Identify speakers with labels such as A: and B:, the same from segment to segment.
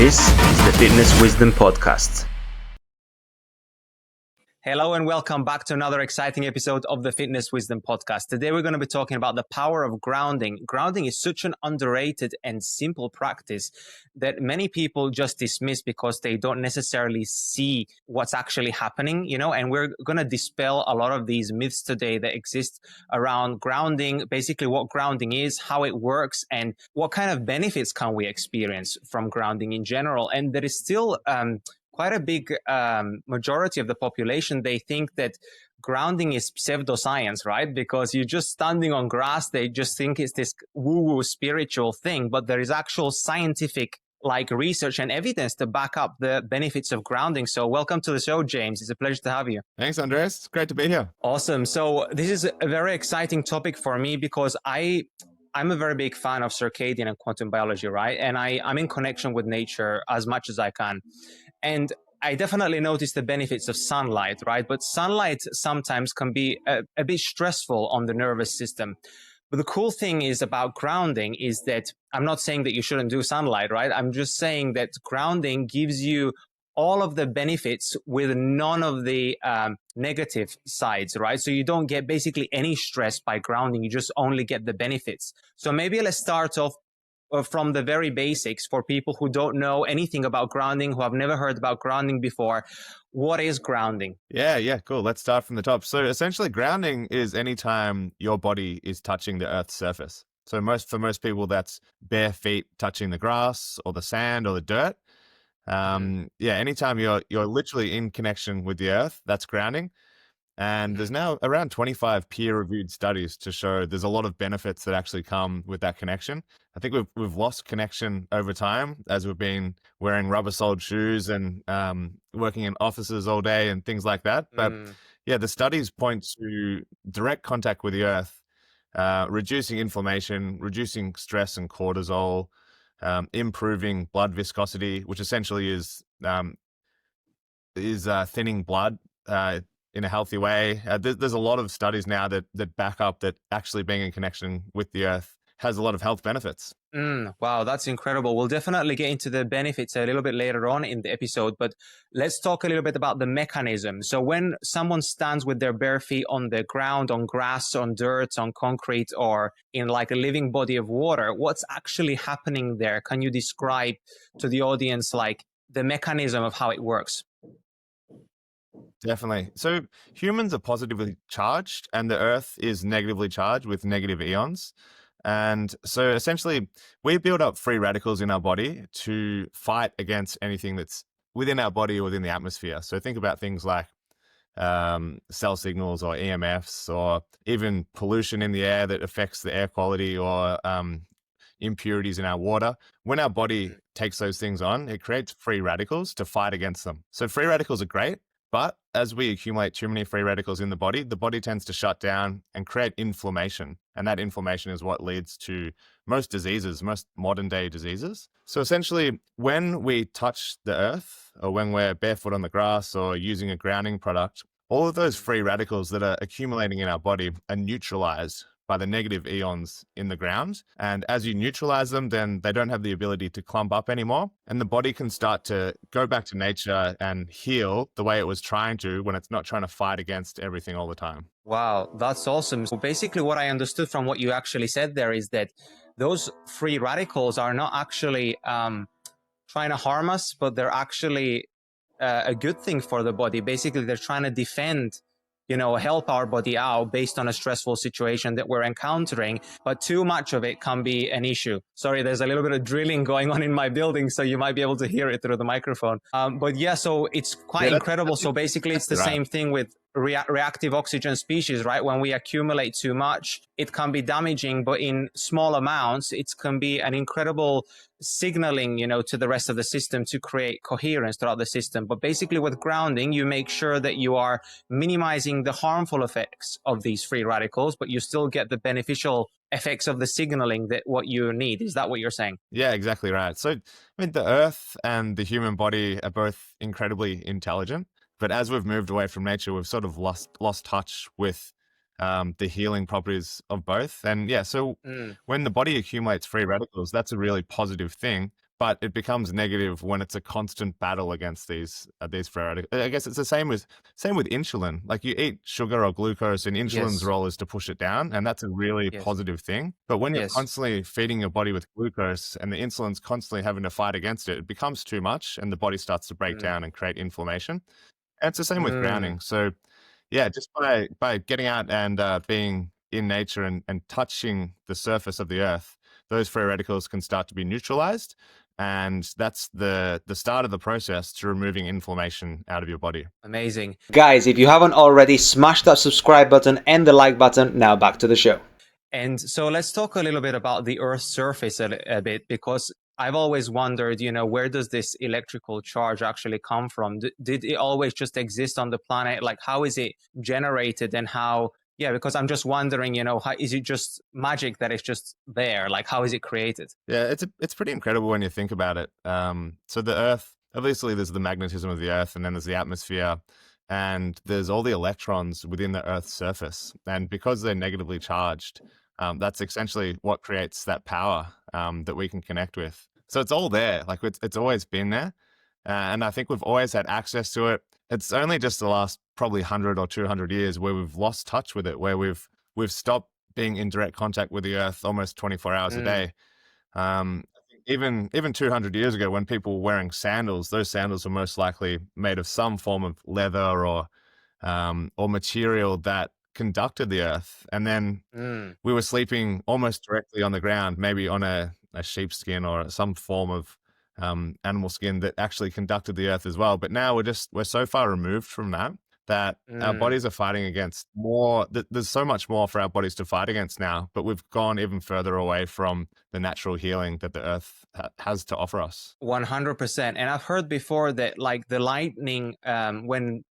A: This is the Fitness Wisdom Podcast.
B: Hello and welcome back to another exciting episode of the Fitness Wisdom Podcast. Today we're going to be talking about the power of grounding. Grounding is such an underrated and simple practice that many people just dismiss because they don't necessarily see what's actually happening, and we're going to dispel a lot of these myths today that exist around grounding, basically what grounding is, how it works, and what kind of benefits can we experience from grounding in general. And there is still quite a big majority of the population, they think that grounding is pseudoscience, right? Because you're just standing on grass, they just think it's this woo-woo spiritual thing, but there is actual scientific research and evidence to back up the benefits of grounding. So welcome to the show, James. It's a pleasure to have you.
C: Thanks, Andres. It's great to be here.
B: Awesome. So this is a very exciting topic for me because I'm a very big fan of circadian and quantum biology, right? And I'm in connection with nature as much as I can. And I definitely notice the benefits of sunlight, right? But sunlight sometimes can be a bit stressful on the nervous system. But the cool thing is about grounding is that I'm not saying that you shouldn't do sunlight, right? I'm just saying that grounding gives you all of the benefits with none of the negative sides, right? So you don't get basically any stress by grounding. You just only get the benefits. So maybe let's start off from the very basics for people who don't know anything about grounding, who have never heard about grounding before. What is grounding?
C: Yeah, cool. Let's start from the top. So essentially grounding is anytime your body is touching the earth's surface. So for most people, that's bare feet touching the grass or the sand or the dirt. Anytime you're literally in connection with the earth, that's grounding. And there's now around 25 peer-reviewed studies to show there's a lot of benefits that actually come with that connection. I think we've lost connection over time as we've been wearing rubber-soled shoes and working in offices all day and things like that. But the studies point to direct contact with the earth, reducing inflammation, reducing stress and cortisol, improving blood viscosity, which essentially is thinning blood in a healthy way. There's a lot of studies now that back up that actually being in connection with the earth has a lot of health benefits.
B: Wow, that's incredible. We'll definitely get into the benefits a little bit later on in the episode, but let's talk a little bit about the mechanism. So when someone stands with their bare feet on the ground, on grass, on dirt, on concrete, or in a living body of water, what's actually happening there? Can you describe to the audience the mechanism of how it works?
C: Definitely. So humans are positively charged and the earth is negatively charged with negative ions. And so essentially we build up free radicals in our body to fight against anything that's within our body or within the atmosphere. So think about things like cell signals or EMFs or even pollution in the air that affects the air quality or impurities in our water. When our body takes those things on, it creates free radicals to fight against them. So free radicals are great. But as we accumulate too many free radicals in the body tends to shut down and create inflammation. And that inflammation is what leads to most diseases, most modern day diseases. So essentially, when we touch the earth or when we're barefoot on the grass or using a grounding product, all of those free radicals that are accumulating in our body are neutralized by the negative ions in the ground. And as you neutralize them, then they don't have the ability to clump up anymore. And the body can start to go back to nature and heal the way it was trying to when it's not trying to fight against everything all the time.
B: Wow, that's awesome. So basically what I understood from what you actually said there is that those free radicals are not actually trying to harm us, but they're actually a good thing for the body. Basically, they're trying to defend help our body out based on a stressful situation that we're encountering, but too much of it can be an issue. Sorry, there's a little bit of drilling going on in my building, so you might be able to hear it through the microphone. But yeah, so it's quite incredible. So basically, it's the same thing with reactive oxygen species, right? When we accumulate too much, it can be damaging, but in small amounts, it can be an incredible signaling, to the rest of the system to create coherence throughout the system. But basically with grounding, you make sure that you are minimizing the harmful effects of these free radicals, but you still get the beneficial effects of the signaling that what you need. Is that what you're saying?
C: Yeah, exactly right. So, the earth and the human body are both incredibly intelligent. But as we've moved away from nature, we've sort of lost touch with the healing properties of both. And yeah, so when the body accumulates free radicals, that's a really positive thing. but it becomes negative when it's a constant battle against these free radicals. I guess it's the same with insulin. Like you eat sugar or glucose, and insulin's
B: Yes.
C: role is to push it down, and that's a really
B: Yes.
C: positive thing. But when you're
B: Yes.
C: constantly feeding your body with glucose and the insulin's constantly having to fight against it, it becomes too much, and the body starts to break down and create inflammation. And it's the same with grounding. So yeah, just by getting out and being in nature and touching the surface of the earth, those free radicals can start to be neutralized. And that's the start of the process to removing inflammation out of your body.
B: Amazing.
A: Guys, if you haven't already, smash that subscribe button and the like button. Now back to the show.
B: And so let's talk a little bit about the Earth's surface a bit, because I've always wondered, where does this electrical charge actually come from? Did it always just exist on the planet? Like, how is it generated, and how? Yeah, because I'm just wondering, how is it just magic that it's just there? Like, how is it created?
C: Yeah, it's pretty incredible when you think about it. So the Earth, obviously, there's the magnetism of the Earth, and then there's the atmosphere, and there's all the electrons within the Earth's surface. And because they're negatively charged, that's essentially what creates that power that we can connect with. So it's all there. Like it's always been there, and I think we've always had access to it. It's only just the last probably 100 or 200 years where we've lost touch with it, where we've stopped being in direct contact with the Earth almost 24 hours a day. Even 200 years ago, when people were wearing sandals, those sandals were most likely made of some form of leather or material that conducted the Earth. And then we were sleeping almost directly on the ground, maybe on a sheepskin or some form of animal skin that actually conducted the Earth as well. But now we're so far removed from that our bodies are fighting against more. There's so much more for our bodies to fight against now, but we've gone even further away from the natural healing that the Earth has to offer us.
B: 100%. And I've heard before that, like, the lightning, when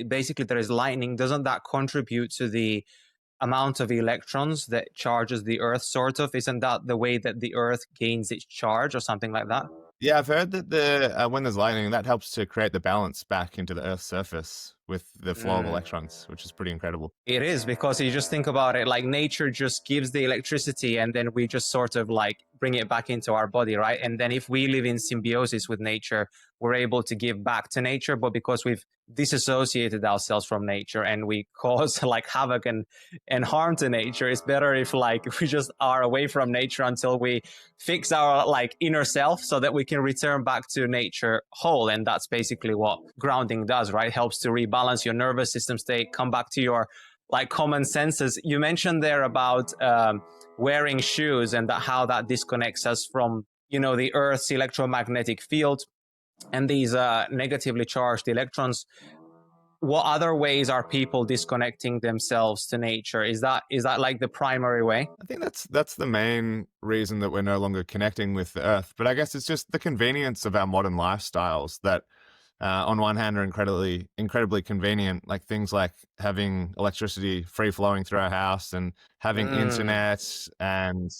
B: basically there is lightning, doesn't that contribute to the amount of electrons that charges the Earth, sort of? Isn't that the way that the Earth gains its charge or something like that?
C: Yeah, I've heard that when there's lightning, that helps to create the balance back into the Earth's surface with the flow of electrons, which is pretty incredible.
B: It is, because you just think about it, like, nature just gives the electricity, and then we just sort of like bring it back into our body, right? And then if we live in symbiosis with nature, we're able to give back to nature. But because we've disassociated ourselves from nature and we cause like havoc and harm to nature, it's better if like we just are away from nature until we fix our like inner self, so that we can return back to nature whole. And that's basically what grounding does, right? Helps to rebalance your nervous system state, come back to your like common senses. You mentioned there about wearing shoes and how that disconnects us from the Earth's electromagnetic field and these negatively charged electrons. What other ways are people disconnecting themselves to nature? Is that like the primary way?
C: I think that's the main reason that we're no longer connecting with the Earth. But I guess it's just the convenience of our modern lifestyles that on one hand are incredibly convenient, like things like having electricity free flowing through our house and having internet and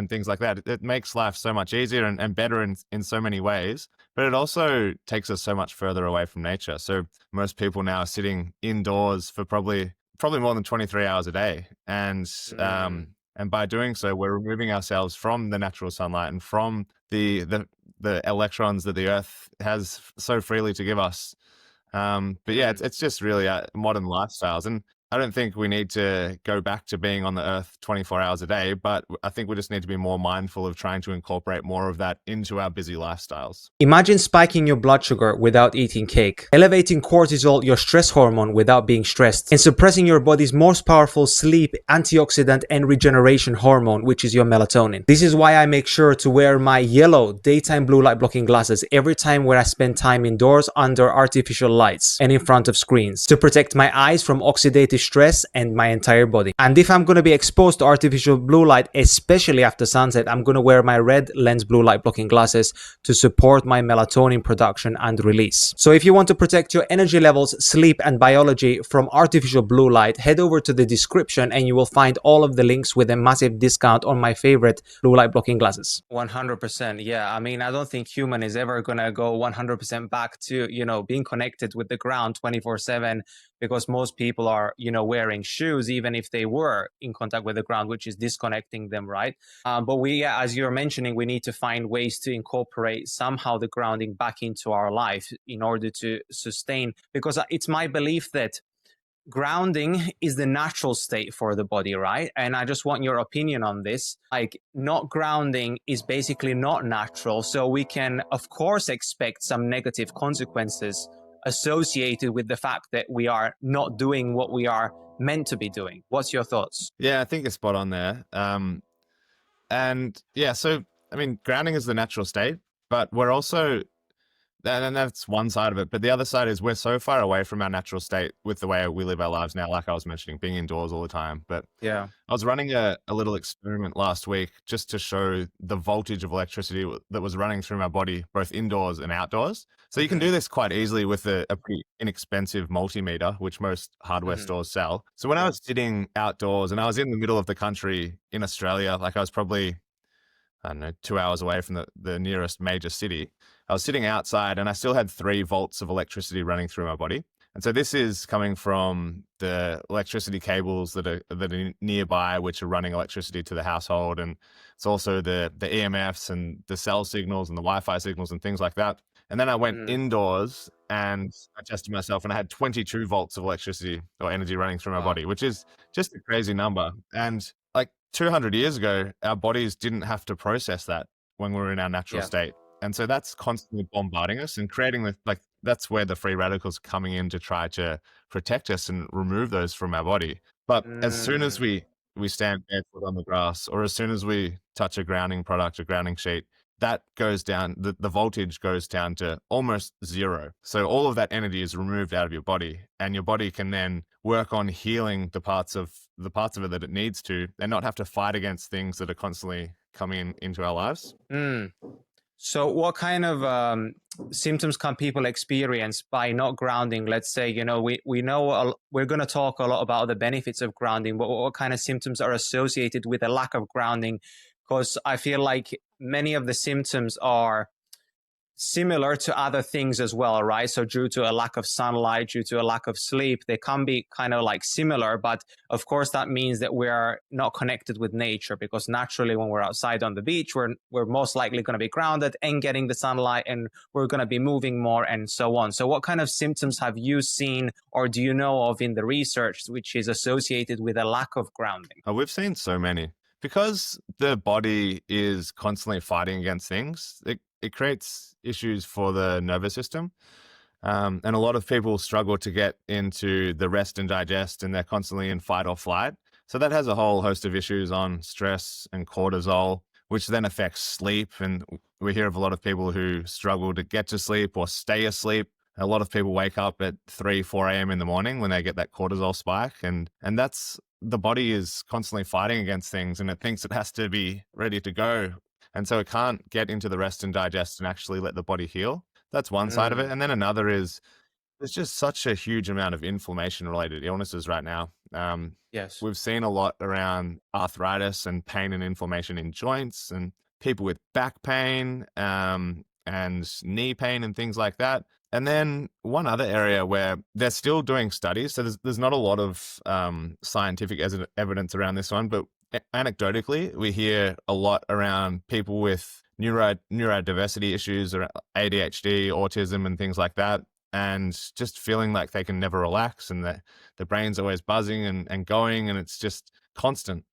C: things like that. It makes life so much easier and better in so many ways, but it also takes us so much further away from nature. So most people now are sitting indoors for probably more than 23 hours a day, and by doing so, we're removing ourselves from the natural sunlight and from the electrons that the Earth has so freely to give us. But yeah, it's just really modern lifestyles. And I don't think we need to go back to being on the Earth 24 hours a day, but I think we just need to be more mindful of trying to incorporate more of that into our busy lifestyles.
B: Imagine spiking your blood sugar without eating cake, elevating cortisol, your stress hormone, without being stressed, and suppressing your body's most powerful sleep, antioxidant, and regeneration hormone, which is your melatonin. This is why I make sure to wear my yellow daytime blue light blocking glasses every time where I spend time indoors under artificial lights and in front of screens, to protect my eyes from oxidative stress and my entire body. And if I'm going to be exposed to artificial blue light, especially after sunset, I'm going to wear my red lens blue light blocking glasses to support my melatonin production and release. So if you want to protect your energy levels, sleep, and biology from artificial blue light, head over to the description and you will find all of the links with a massive discount on my favorite blue light blocking glasses. 100%. Yeah. I mean, I don't think human is ever going to go 100% back to, being connected with the ground 24/7, because most people are, wearing shoes, even if they were in contact with the ground, which is disconnecting them, right? But as you're mentioning, we need to find ways to incorporate somehow the grounding back into our life in order to sustain, because it's my belief that grounding is the natural state for the body, right? And I just want your opinion on this. Like, not grounding is basically not natural. So we can, of course, expect some negative consequences associated with the fact that we are not doing what we are meant to be doing. What's your thoughts?
C: Yeah, I think you're spot on there. And yeah, so I mean, grounding is the natural state, but we're also, and that's one side of it. But the other side is we're so far away from our natural state with the way we live our lives now, like I was mentioning, being indoors all the time. But
B: Yeah.
C: I was running a little experiment last week just to show the voltage of electricity that was running through my body, both indoors and outdoors. So you can do this quite easily with a pretty inexpensive multimeter, which most hardware stores sell. So when I was sitting outdoors and I was in the middle of the country in Australia, like I was probably, I don't know, 2 hours away from the nearest major city, I was sitting outside and I still had 3 volts of electricity running through my body. And so this is coming from the electricity cables that are nearby, which are running electricity to the household. And it's also the EMFs and the cell signals and the Wi-Fi signals and things like that. And then I went indoors and I tested myself and I had 22 volts of electricity or energy running through my body, which is just a crazy number. And like 200 years ago, our bodies didn't have to process that when we were in our natural state. And so that's constantly bombarding us and creating that's where the free radicals are coming in to try to protect us and remove those from our body. But as soon as we stand barefoot on the grass, or as soon as we touch a grounding product, a grounding sheet, that goes down, the voltage goes down to almost zero. So all of that energy is removed out of your body, and your body can then work on healing the parts of it that it needs to, and not have to fight against things that are constantly coming into our lives.
B: So what kind of symptoms can people experience by not grounding? Let's say, we know we're going to talk a lot about the benefits of grounding, but what kind of symptoms are associated with a lack of grounding? Because I feel like many of the symptoms are similar to other things as well, right? So due to a lack of sunlight, due to a lack of sleep, they can be kind of like similar, but of course that means that we are not connected with nature, because naturally when we're outside on the beach, we're most likely going to be grounded and getting the sunlight, and we're going to be moving more and so on. So what kind of symptoms have you seen or do you know of in the research which is associated with a lack of grounding?
C: Oh, we've seen so many. Because the body is constantly fighting against things, it creates issues for the nervous system. And a lot of people struggle to get into the rest and digest, and they're constantly in fight or flight. So that has a whole host of issues on stress and cortisol, which then affects sleep. And we hear of a lot of people who struggle to get to sleep or stay asleep. A lot of people wake up at 3, 4 a.m. in the morning when they get that cortisol spike. And that's, the body is constantly fighting against things, and it thinks it has to be ready to go. And so it can't get into the rest and digest and actually let the body heal. That's one side of it. And then another is there's just such a huge amount of inflammation related illnesses right now.
B: Yes.
C: We've seen a lot around arthritis and pain and inflammation in joints, and people with back pain and knee pain and things like that. And then one other area where they're still doing studies, so there's not a lot of scientific evidence around this one, but anecdotally, we hear a lot around people with neurodiversity issues, or ADHD, autism, and things like that, and just feeling like they can never relax, and the brain's always buzzing and going, and it's just constant.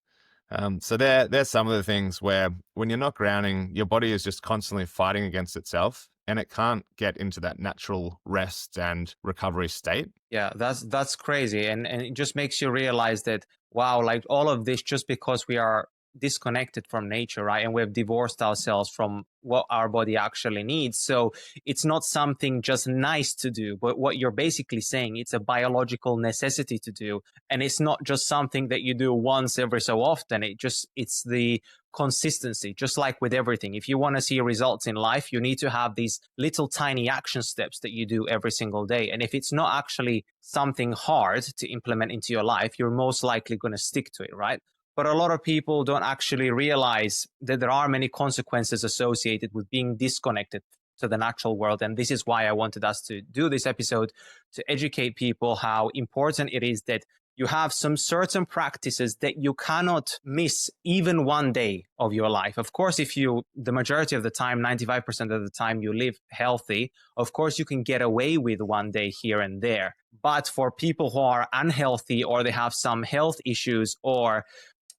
C: So there's some of the things where when you're not grounding, your body is just constantly fighting against itself, and it can't get into that natural rest and recovery state.
B: Yeah, that's crazy. And it just makes you realize that, wow, like all of this just because we are disconnected from nature, right? And we've divorced ourselves from what our body actually needs. So it's not something just nice to do, but what you're basically saying, it's a biological necessity to do. And it's not just something that you do once every so often. It's the consistency, just like with everything. If you want to see results in life, you need to have these little tiny action steps that you do every single day. And if it's not actually something hard to implement into your life, you're most likely going to stick to it, right? But a lot of people don't actually realize that there are many consequences associated with being disconnected to the natural world. And this is why I wanted us to do this episode, to educate people how important it is that you have some certain practices that you cannot miss even one day of your life. Of course, if you, the majority of the time, 95% of the time you live healthy, of course you can get away with one day here and there. But for people who are unhealthy, or they have some health issues, or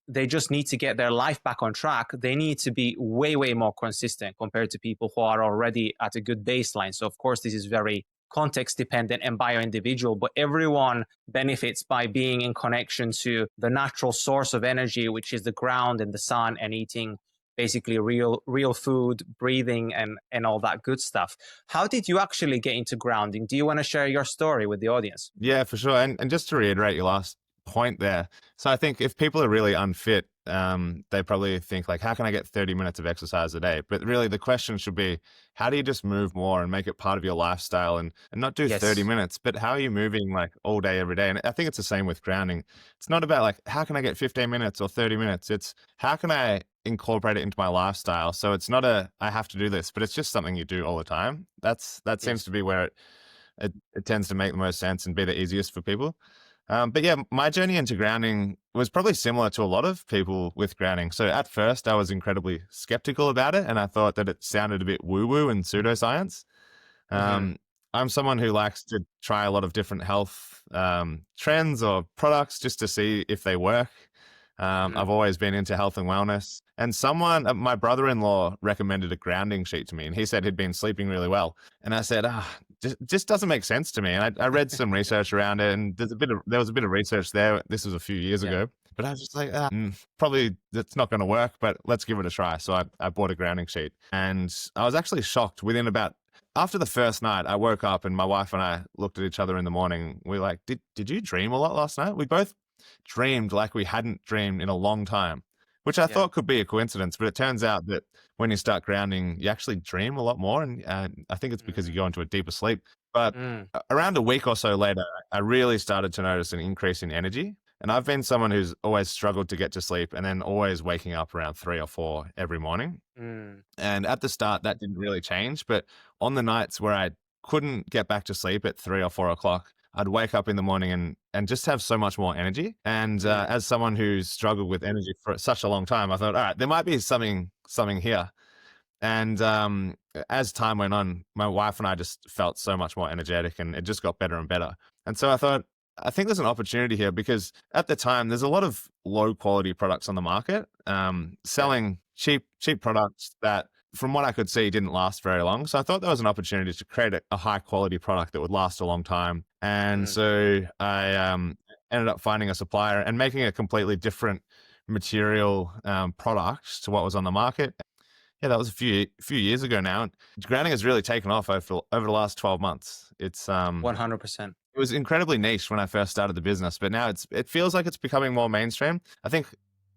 B: they just need to get their life back on track, they need to be way, way more consistent compared to people who are already at a good baseline. So of course, this is very context dependent and bio-individual, but everyone benefits by being in connection to the natural source of energy, which is the ground and the sun, and eating basically real food, breathing, and all that good stuff. How did you actually get into grounding? Do you want to share your story with the audience?
C: Yeah, for sure. And just to reiterate your last point there. So I think if people are really unfit, they probably think like, how can I get 30 minutes of exercise a day? But really the question should be, how do you just move more and make it part of your lifestyle, and not do 30 minutes, but how are you moving like all day, every day? And I think it's the same with grounding. It's not about like, how can I get 15 minutes or 30 minutes? It's how can I incorporate it into my lifestyle? So it's not I have to do this, but it's just something you do all the time. That seems to be where it tends to make the most sense and be the easiest for people. But yeah, my journey into grounding was probably similar to a lot of people with grounding. So at first I was incredibly skeptical about it, and I thought that it sounded a bit woo-woo and pseudoscience. I'm someone who likes to try a lot of different health trends or products just to see if they work. I've always been into health and wellness, and my brother-in-law recommended a grounding sheet to me, and he said he'd been sleeping really well. And I said, just doesn't make sense to me. And I read some research around it, and there was a bit of research there. This was a few years ago, but I was just like, probably that's not going to work, but let's give it a try. So I bought a grounding sheet, and I was actually shocked after the first night. I woke up and my wife and I looked at each other in the morning. We were like, did you dream a lot last night? We both dreamed like we hadn't dreamed in a long time, which I thought could be a coincidence, but it turns out that when you start grounding, you actually dream a lot more. And I think it's because you go into a deeper sleep. But around a week or so later, I really started to notice an increase in energy. And I've been someone who's always struggled to get to sleep, and then always waking up around 3 or 4 every morning. And at the start, that didn't really change. But on the nights where I couldn't get back to sleep at 3 or 4 o'clock, I'd wake up in the morning and just have so much more energy. And as someone who's struggled with energy for such a long time, I thought, all right, there might be something here. And as time went on, my wife and I just felt so much more energetic, and it just got better and better. And so I thought, I think there's an opportunity here, because at the time there's a lot of low quality products on the market, selling cheap products that, from what I could see, didn't last very long. So I thought there was an opportunity to create a high quality product that would last a long time. And so I ended up finding a supplier and making a completely different material product to what was on the market. Yeah, that was a few years ago now. Grounding has really taken off over the last 12 months. It's
B: 100%.
C: It was incredibly niche when I first started the business, but now it feels like it's becoming more mainstream. I think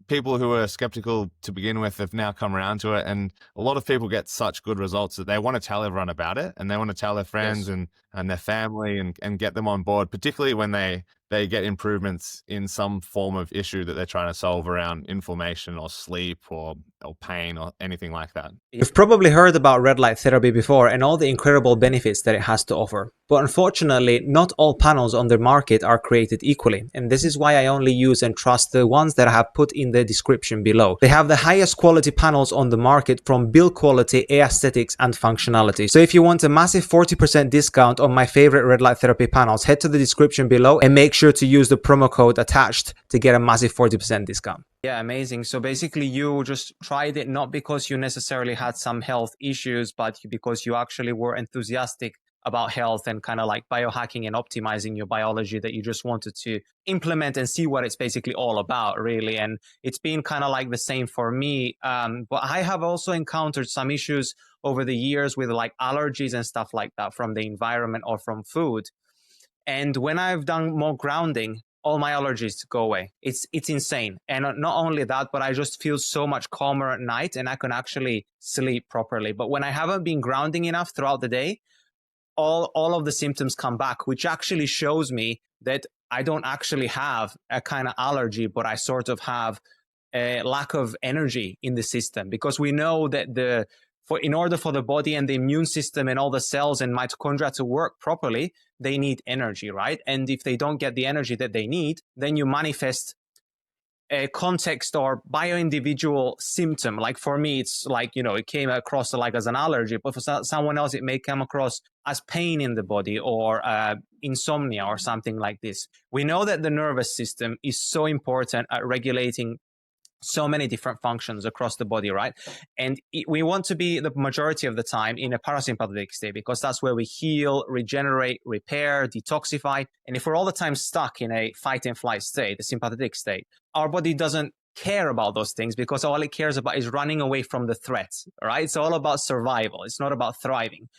C: people who were skeptical to begin with have now come around to it, and a lot of people get such good results that they want to tell everyone about it, and they want to tell their friends and their family and get them on board, particularly when they get improvements in some form of issue that they're trying to solve around inflammation or sleep or pain or anything like that.
A: You've probably heard about red light therapy before and all the incredible benefits that it has to offer. But unfortunately, not all panels on the market are created equally. And this is why I only use and trust the ones that I have put in the description below. They have the highest quality panels on the market, from build quality, aesthetics, and functionality. So if you want a massive 40% discount on my favorite red light therapy panels, head to the description below and make sure to use the promo code attached to get a massive 40% discount.
B: Yeah, amazing. So basically you just tried it not because you necessarily had some health issues, but because you actually were enthusiastic about health and kind of like biohacking and optimizing your biology, that you just wanted to implement and see what it's basically all about, really. And it's been kind of like the same for me. But I have also encountered some issues over the years with like allergies and stuff like that from the environment or from food. And when I've done more grounding, all my allergies go away. It's insane. And not only that, but I just feel so much calmer at night, and I can actually sleep properly. But when I haven't been grounding enough throughout the day, all of the symptoms come back, which actually shows me that I don't actually have a kind of allergy, but I sort of have a lack of energy in the system, because we know that the in order for the body and the immune system and all the cells and mitochondria to work properly, they need energy, right? And if they don't get the energy that they need, then you manifest a context or bio-individual symptom. Like for me, it's like, it came across like as an allergy, but for someone else, it may come across as pain in the body or insomnia or something like this. We know that the nervous system is so important at regulating so many different functions across the body, right? And we want to be the majority of the time in a parasympathetic state because that's where we heal, regenerate, repair, detoxify. And if we're all the time stuck in a fight and flight state, the sympathetic state, our body doesn't care about those things because all it cares about is running away from the threat, right? It's all about survival. It's not about thriving.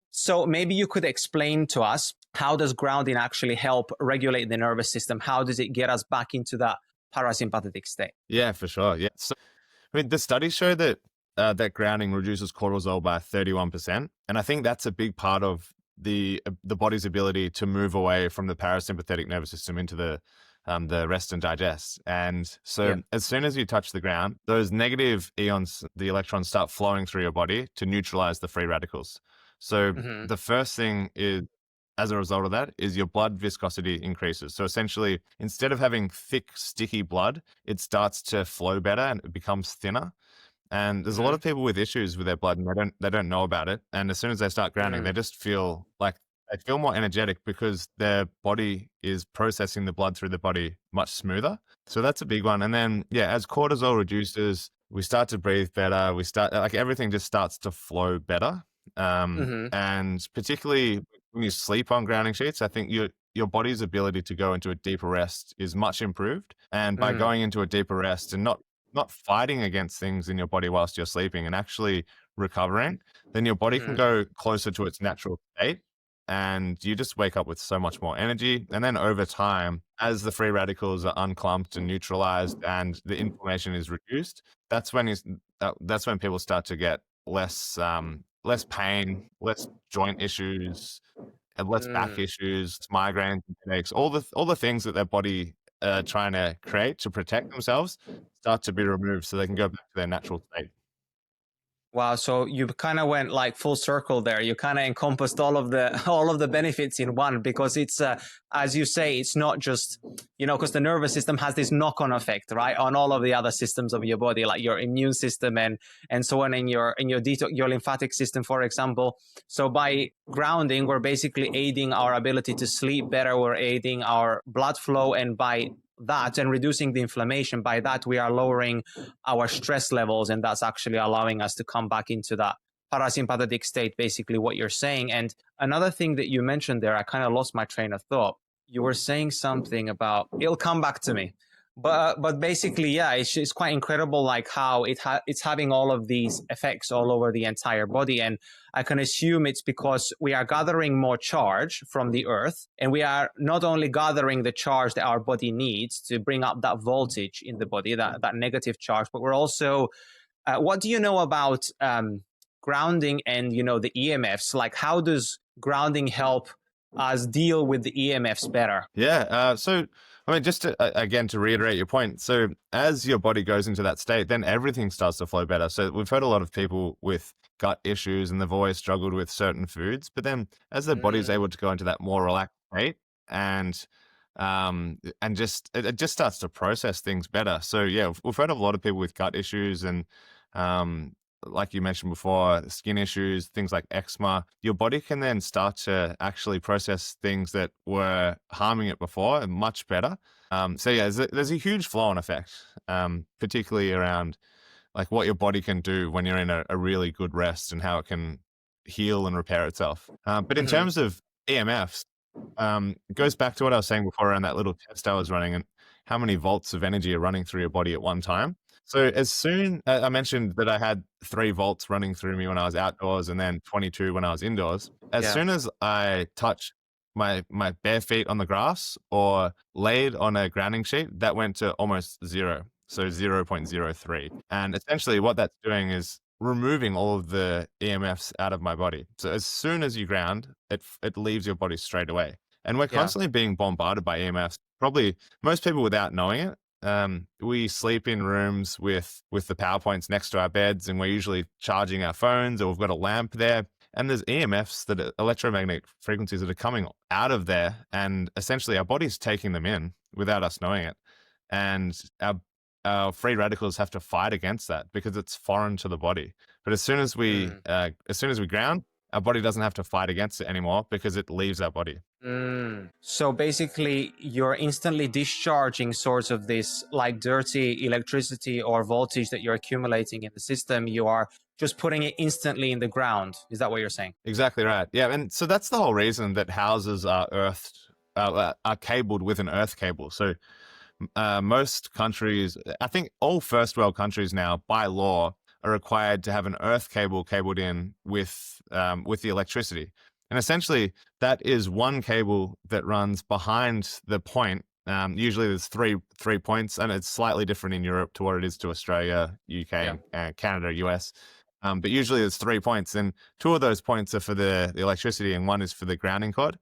B: So maybe you could explain to us, how does grounding actually help regulate the nervous system? How does it get us back into that parasympathetic state?
C: Yeah, for sure. Yeah. So, I mean, the studies show that that grounding reduces cortisol by 31%, and I think that's a big part of the body's ability to move away from the parasympathetic nervous system into the rest and digest. And so, as soon as you touch the ground, those negative ions, the electrons, start flowing through your body to neutralize the free radicals. So, the first thing is, as a result of that, is your blood viscosity increases. So essentially, instead of having thick, sticky blood, it starts to flow better and it becomes thinner. And there's a lot of people with issues with their blood and they don't know about it. And as soon as they start grounding, they just feel like they feel more energetic because their body is processing the blood through the body much smoother. So that's a big one. And then, as cortisol reduces, we start to breathe better. We start, like, everything just starts to flow better. And particularly when you sleep on grounding sheets, I think your body's ability to go into a deeper rest is much improved. And by going into a deeper rest and not fighting against things in your body whilst you're sleeping and actually recovering, then your body can go closer to its natural state. And you just wake up with so much more energy. And then over time, as the free radicals are unclumped and neutralized and the inflammation is reduced, that's when people start to get less pain, less joint issues, and less back issues, migraines, headaches, all the things that their body trying to create to protect themselves start to be removed so they can go back to their natural state.
B: Wow, so you kind of went like full circle there. You kind of encompassed all of the benefits in one, because it's as you say, it's not just, because the nervous system has this knock-on effect, right, on all of the other systems of your body, like your immune system and so on, in your your lymphatic system, for example. So by grounding, we're basically aiding our ability to sleep better. We're aiding our blood flow, and by that and reducing the inflammation, by that we are lowering our stress levels, and that's actually allowing us to come back into that parasympathetic state, basically what you're saying. And another thing that you mentioned there, I kind of lost my train of thought. You were saying something about, it'll come back to me, but basically, yeah, it's quite incredible, like how it's having all of these effects all over the entire body. And I can assume it's because we are gathering more charge from the earth, and we are not only gathering the charge that our body needs to bring up that voltage in the body, that negative charge, but we're also, what do you know about grounding and, the EMFs? Like, how does grounding help us deal with the EMFs better?
C: Yeah. So, I mean, just to, again, to reiterate your point. So as your body goes into that state, then everything starts to flow better. So we've heard a lot of people with gut issues and they've always struggled with certain foods, but then as their body is able to go into that more relaxed state and just, it just starts to process things better. So yeah, we've heard of a lot of people with gut issues and, like you mentioned before, skin issues, things like eczema. Your body can then start to actually process things that were harming it before much better. So yeah, there's a huge flow-on effect, particularly around like what your body can do when you're in a really good rest and how it can heal and repair itself. But in terms of EMFs, it goes back to what I was saying before around that little test I was running and how many volts of energy are running through your body at one time. So as soon, I mentioned that I had 3 volts running through me when I was outdoors and then 22 when I was indoors. As soon as I touched my bare feet on the grass or laid on a grounding sheet, that went to almost 0. So 0.03. And essentially what that's doing is removing all of the EMFs out of my body. So as soon as you ground, it leaves your body straight away. And we're constantly being bombarded by EMFs. Probably most people without knowing it we sleep in rooms with the power points next to our beds, and we're usually charging our phones, or we've got a lamp there. And there's EMFs, that are electromagnetic frequencies, that are coming out of there, and essentially our body's taking them in without us knowing it. And our free radicals have to fight against that because it's foreign to the body. But as soon as we ground, our body doesn't have to fight against it anymore because it leaves our body.
B: So basically, you're instantly discharging sorts of this like dirty electricity or voltage that you're accumulating in the system. You are just putting it instantly in the ground. Is that what you're saying?
C: Exactly right. Yeah, and so that's the whole reason that houses are are cabled with an earth cable. So most countries, I think all first world countries now, by law, are required to have an earth cable cabled in with the electricity. And essentially, that is one cable that runs behind the point. Usually there's three points, and it's slightly different in Europe to what it is to Australia, UK, Canada, US. But usually there's 3 points, and 2 of those points are for the electricity, and 1 is for the grounding cord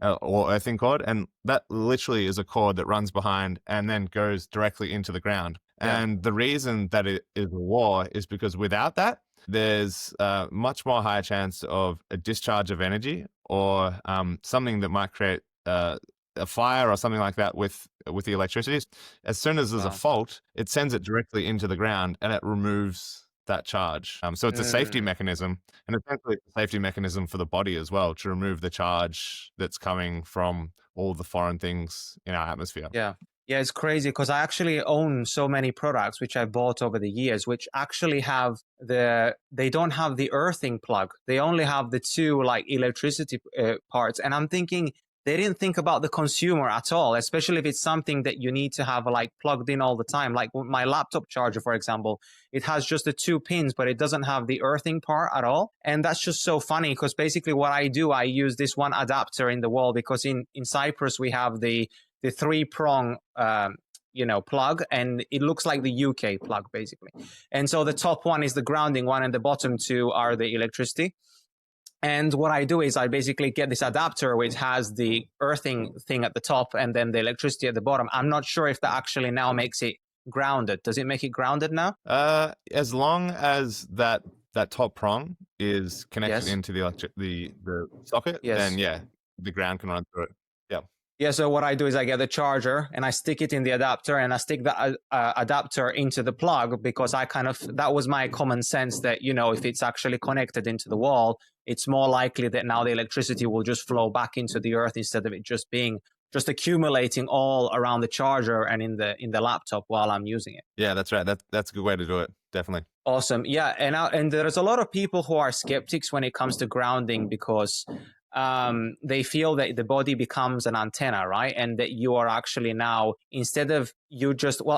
C: or earthing cord. And that literally is a cord that runs behind and then goes directly into the ground. Yeah. And the reason that it is a war is because without that, there's a much more higher chance of a discharge of energy, or something that might create a fire or something like that with the electricity. As soon as there's a fault, it sends it directly into the ground, and it removes that charge. So it's a safety mechanism, and essentially it's a safety mechanism for the body as well, to remove the charge that's coming from all the foreign things in our atmosphere.
B: Yeah, it's crazy because I actually own so many products which I bought over the years, which actually have they don't have the earthing plug. They only have the 2 like electricity parts. And I'm thinking they didn't think about the consumer at all, especially if it's something that you need to have like plugged in all the time. Like my laptop charger, for example, it has just the 2 pins, but it doesn't have the earthing part at all. And that's just so funny because basically what I do, I use this one adapter in the wall, because in Cyprus we have the 3-prong plug, and it looks like the UK plug basically. And so the top one is the grounding one, and the bottom 2 are the electricity. And what I do is I basically get this adapter which has the earthing thing at the top and then the electricity at the bottom. I'm not sure if that actually now makes it grounded. Does it make it grounded now?
C: As long as that top prong is connected into the socket, then the ground can run through it.
B: Yeah, so what I do is I get the charger and I stick it in the adapter, and I stick the adapter into the plug, because that was my common sense that, if it's actually connected into the wall, it's more likely that now the electricity will just flow back into the earth instead of it just accumulating all around the charger and in the laptop while I'm using it.
C: Yeah, that's right. That's a good way to do it. Definitely.
B: Awesome. Yeah, and there's a lot of people who are skeptics when it comes to grounding, because they feel that the body becomes an antenna, right? And that you are actually now, instead of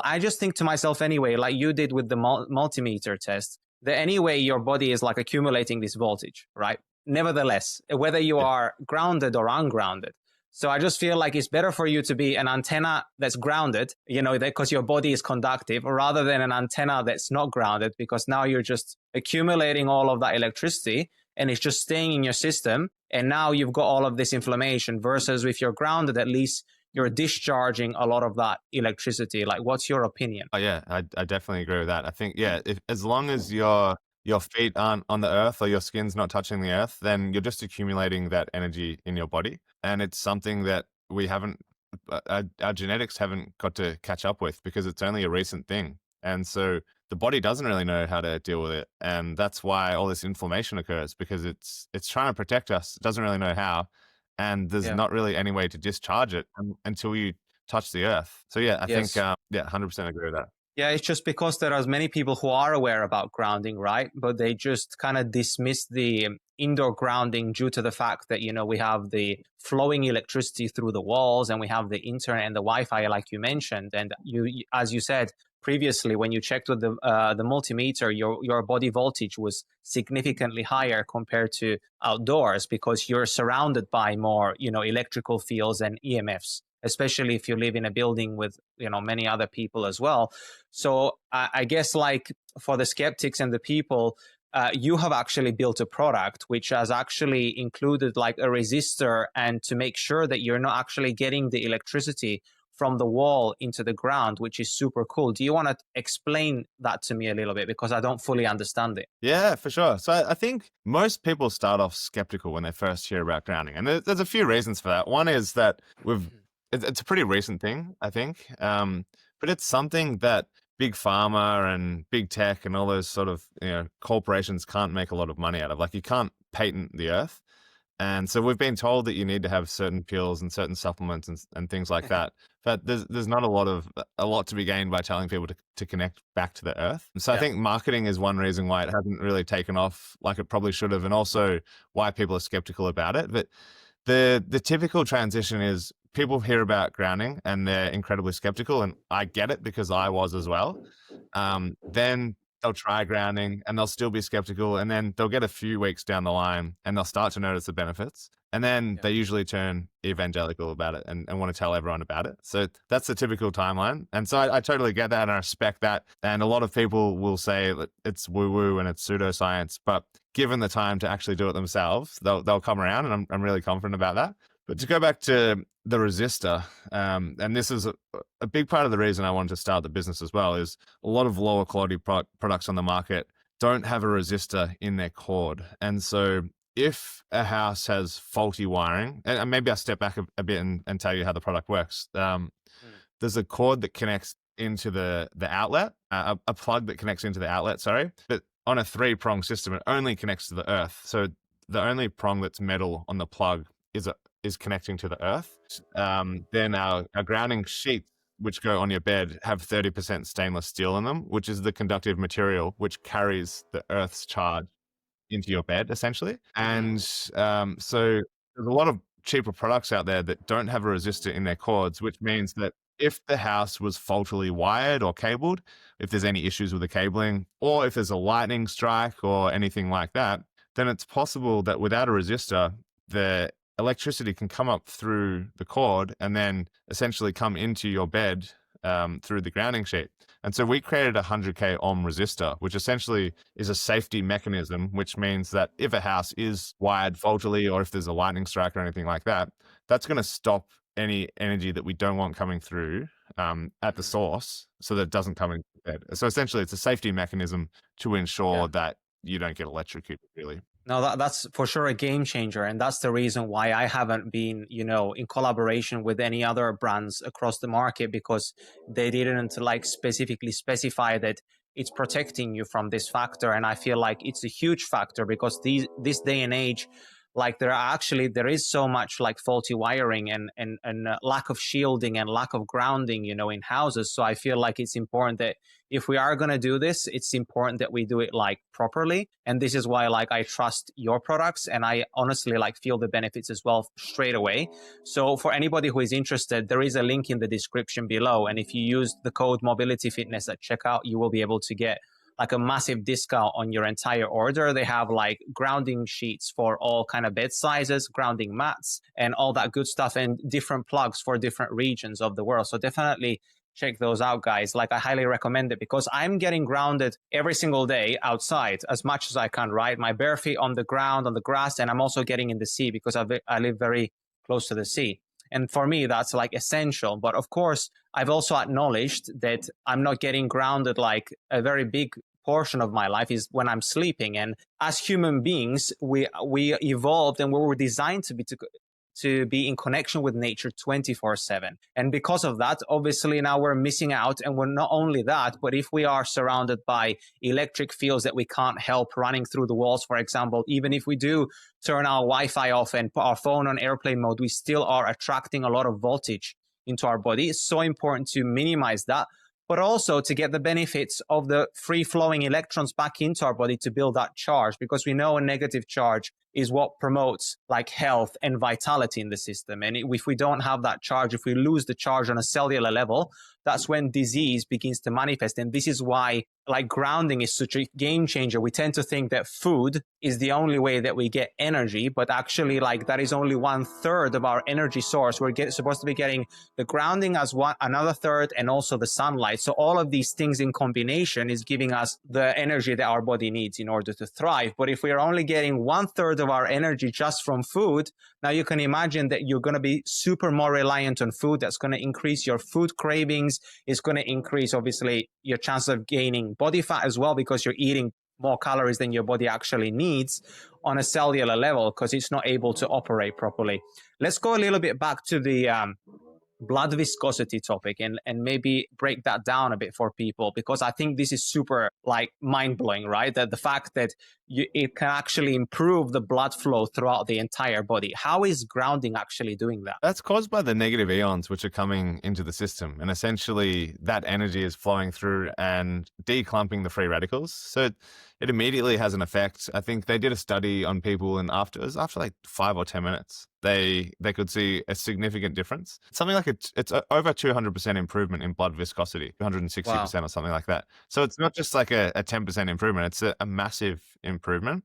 B: I just think to myself anyway, like you did with the multimeter test, that anyway your body is like accumulating this voltage, right? Nevertheless, whether you are grounded or ungrounded. So I just feel like it's better for you to be an antenna that's grounded, because your body is conductive, rather than an antenna that's not grounded, because now you're just accumulating all of that electricity and it's just staying in your system. And now you've got all of this inflammation, versus if you're grounded, at least you're discharging a lot of that electricity. Like, what's your opinion?
C: Oh, yeah, I definitely agree with that. I think, as long as your feet aren't on the earth, or your skin's not touching the earth, then you're just accumulating that energy in your body. And it's something that we haven't, our genetics haven't got to catch up with, because it's only a recent thing. And so the body doesn't really know how to deal with it. And that's why all this inflammation occurs, because it's trying to protect us. It doesn't really know how. And there's not really any way to discharge it until you touch the earth. So I think, 100% agree with that.
B: Yeah, it's just because there are many people who are aware about grounding, right? But they just kind of dismiss the indoor grounding due to the fact that, we have the flowing electricity through the walls, and we have the internet and the Wi-Fi, like you mentioned. And as you said previously, when you checked with the multimeter, your body voltage was significantly higher compared to outdoors, because you're surrounded by more, electrical fields and EMFs, especially if you live in a building with, many other people as well. So I guess, like, for the skeptics and the people, you have actually built a product which has actually included like a resistor, and to make sure that you're not actually getting the electricity from the wall into the ground, which is super cool. Do you want to explain that to me a little bit? Because I don't fully understand it.
C: Yeah, for sure. So I think most people start off skeptical when they first hear about grounding. And there's a few reasons for that. One is that it's a pretty recent thing, I think. But it's something that big pharma and big tech and all those sort of, corporations can't make a lot of money out of. Like, you can't patent the earth. And so we've been told that you need to have certain pills and certain supplements and things like that. But there's not a lot to be gained by telling people to connect back to the earth. So I think marketing is one reason why it hasn't really taken off like it probably should have, and also why people are skeptical about it. But the typical transition is people hear about grounding and they're incredibly skeptical, and I get it because I was as well. Then they'll try grounding and they'll still be skeptical, and then they'll get a few weeks down the line and they'll start to notice the benefits, and then they usually turn evangelical about it and want to tell everyone about it. So that's the typical timeline. And so I totally get that and I respect that. And a lot of people will say that it's woo-woo and it's pseudoscience, but given the time to actually do it themselves, they'll come around, and I'm really confident about that. But to go back to the resistor, and this is a big part of the reason I wanted to start the business as well, is a lot of lower quality products on the market don't have a resistor in their cord. And so if a house has faulty wiring, and maybe I'll step back a bit and tell you how the product works. There's a cord that connects into the outlet, a plug that connects into the outlet, sorry. But on a 3-prong system, it only connects to the earth. So the only prong that's metal on the plug is connecting to the earth. Then our grounding sheets, which go on your bed, have 30% stainless steel in them, which is the conductive material which carries the earth's charge into your bed, essentially. And so there's a lot of cheaper products out there that don't have a resistor in their cords, which means that if the house was faultily wired or cabled, if there's any issues with the cabling, or if there's a lightning strike or anything like that, then it's possible that without a resistor, the electricity can come up through the cord and then essentially come into your bed through the grounding sheet. And so we created a 100K ohm resistor, which essentially is a safety mechanism, which means that if a house is wired faultily or if there's a lightning strike or anything like that, that's going to stop any energy that we don't want coming through at the source, so that it doesn't come into the bed. So essentially it's a safety mechanism to ensure that you don't get electrocuted, really.
B: No, that's for sure a game changer. And that's the reason why I haven't been, in collaboration with any other brands across the market, because they didn't specifically specify that it's protecting you from this factor. And I feel like it's a huge factor, because this day and age, there is so much faulty wiring and lack of shielding and lack of grounding, in houses. So I feel like it's important that if we are going to do this, it's important that we do it properly. And this is why I trust your products, and I honestly feel the benefits as well straight away. So for anybody who is interested, there is a link in the description below. And if you use the code Mobility Fitness at checkout, you will be able to get a massive discount on your entire order. They have grounding sheets for all kind of bed sizes, grounding mats, and all that good stuff, and different plugs for different regions of the world. So definitely check those out, guys. I highly recommend it, because I'm getting grounded every single day outside as much as I can, right? My bare feet on the ground, on the grass, and I'm also getting in the sea because I live very close to the sea. And for me, that's essential. But of course, I've also acknowledged that I'm not getting grounded a very big portion of my life is when I'm sleeping. And as human beings, we evolved and we were designed to be in connection with nature 24/7. And because of that, obviously now we're missing out. And we're not only that, but if we are surrounded by electric fields that we can't help running through the walls, for example, even if we do turn our Wi-Fi off and put our phone on airplane mode, we still are attracting a lot of voltage into our body. It's so important to minimize that, but also to get the benefits of the free-flowing electrons back into our body to build that charge, because we know a negative charge is what promotes health and vitality in the system. And if we don't have that charge, if we lose the charge on a cellular level, that's when disease begins to manifest. And this is why grounding is such a game changer. We tend to think that food is the only way that we get energy, but actually that is only 1/3 of our energy source. We're supposed to be getting the grounding as another third, and also the sunlight. So all of these things in combination is giving us the energy that our body needs in order to thrive. But if we're only getting 1/3 of of our energy just from food. Now you can imagine that you're going to be super more reliant on food. That's going to increase your food cravings. It's going to increase, obviously, your chance of gaining body fat as well, because you're eating more calories than your body actually needs on a cellular level, because it's not able to operate properly. Let's go a little bit back to the blood viscosity topic and maybe break that down a bit for people, because I think this is super like mind-blowing, right? That the fact that it can actually improve the blood flow throughout the entire body. How is grounding actually doing that?
C: That's caused by the negative ions which are coming into the system, and essentially that energy is flowing through and declumping the free radicals. So it immediately has an effect. I think they did a study on people, and after like 5 or 10 minutes, they could see a significant difference. Something like it's over 200% improvement in blood viscosity, 260%
B: Wow.
C: or something like that. So it's not just like a 10% improvement; it's a massive improvement.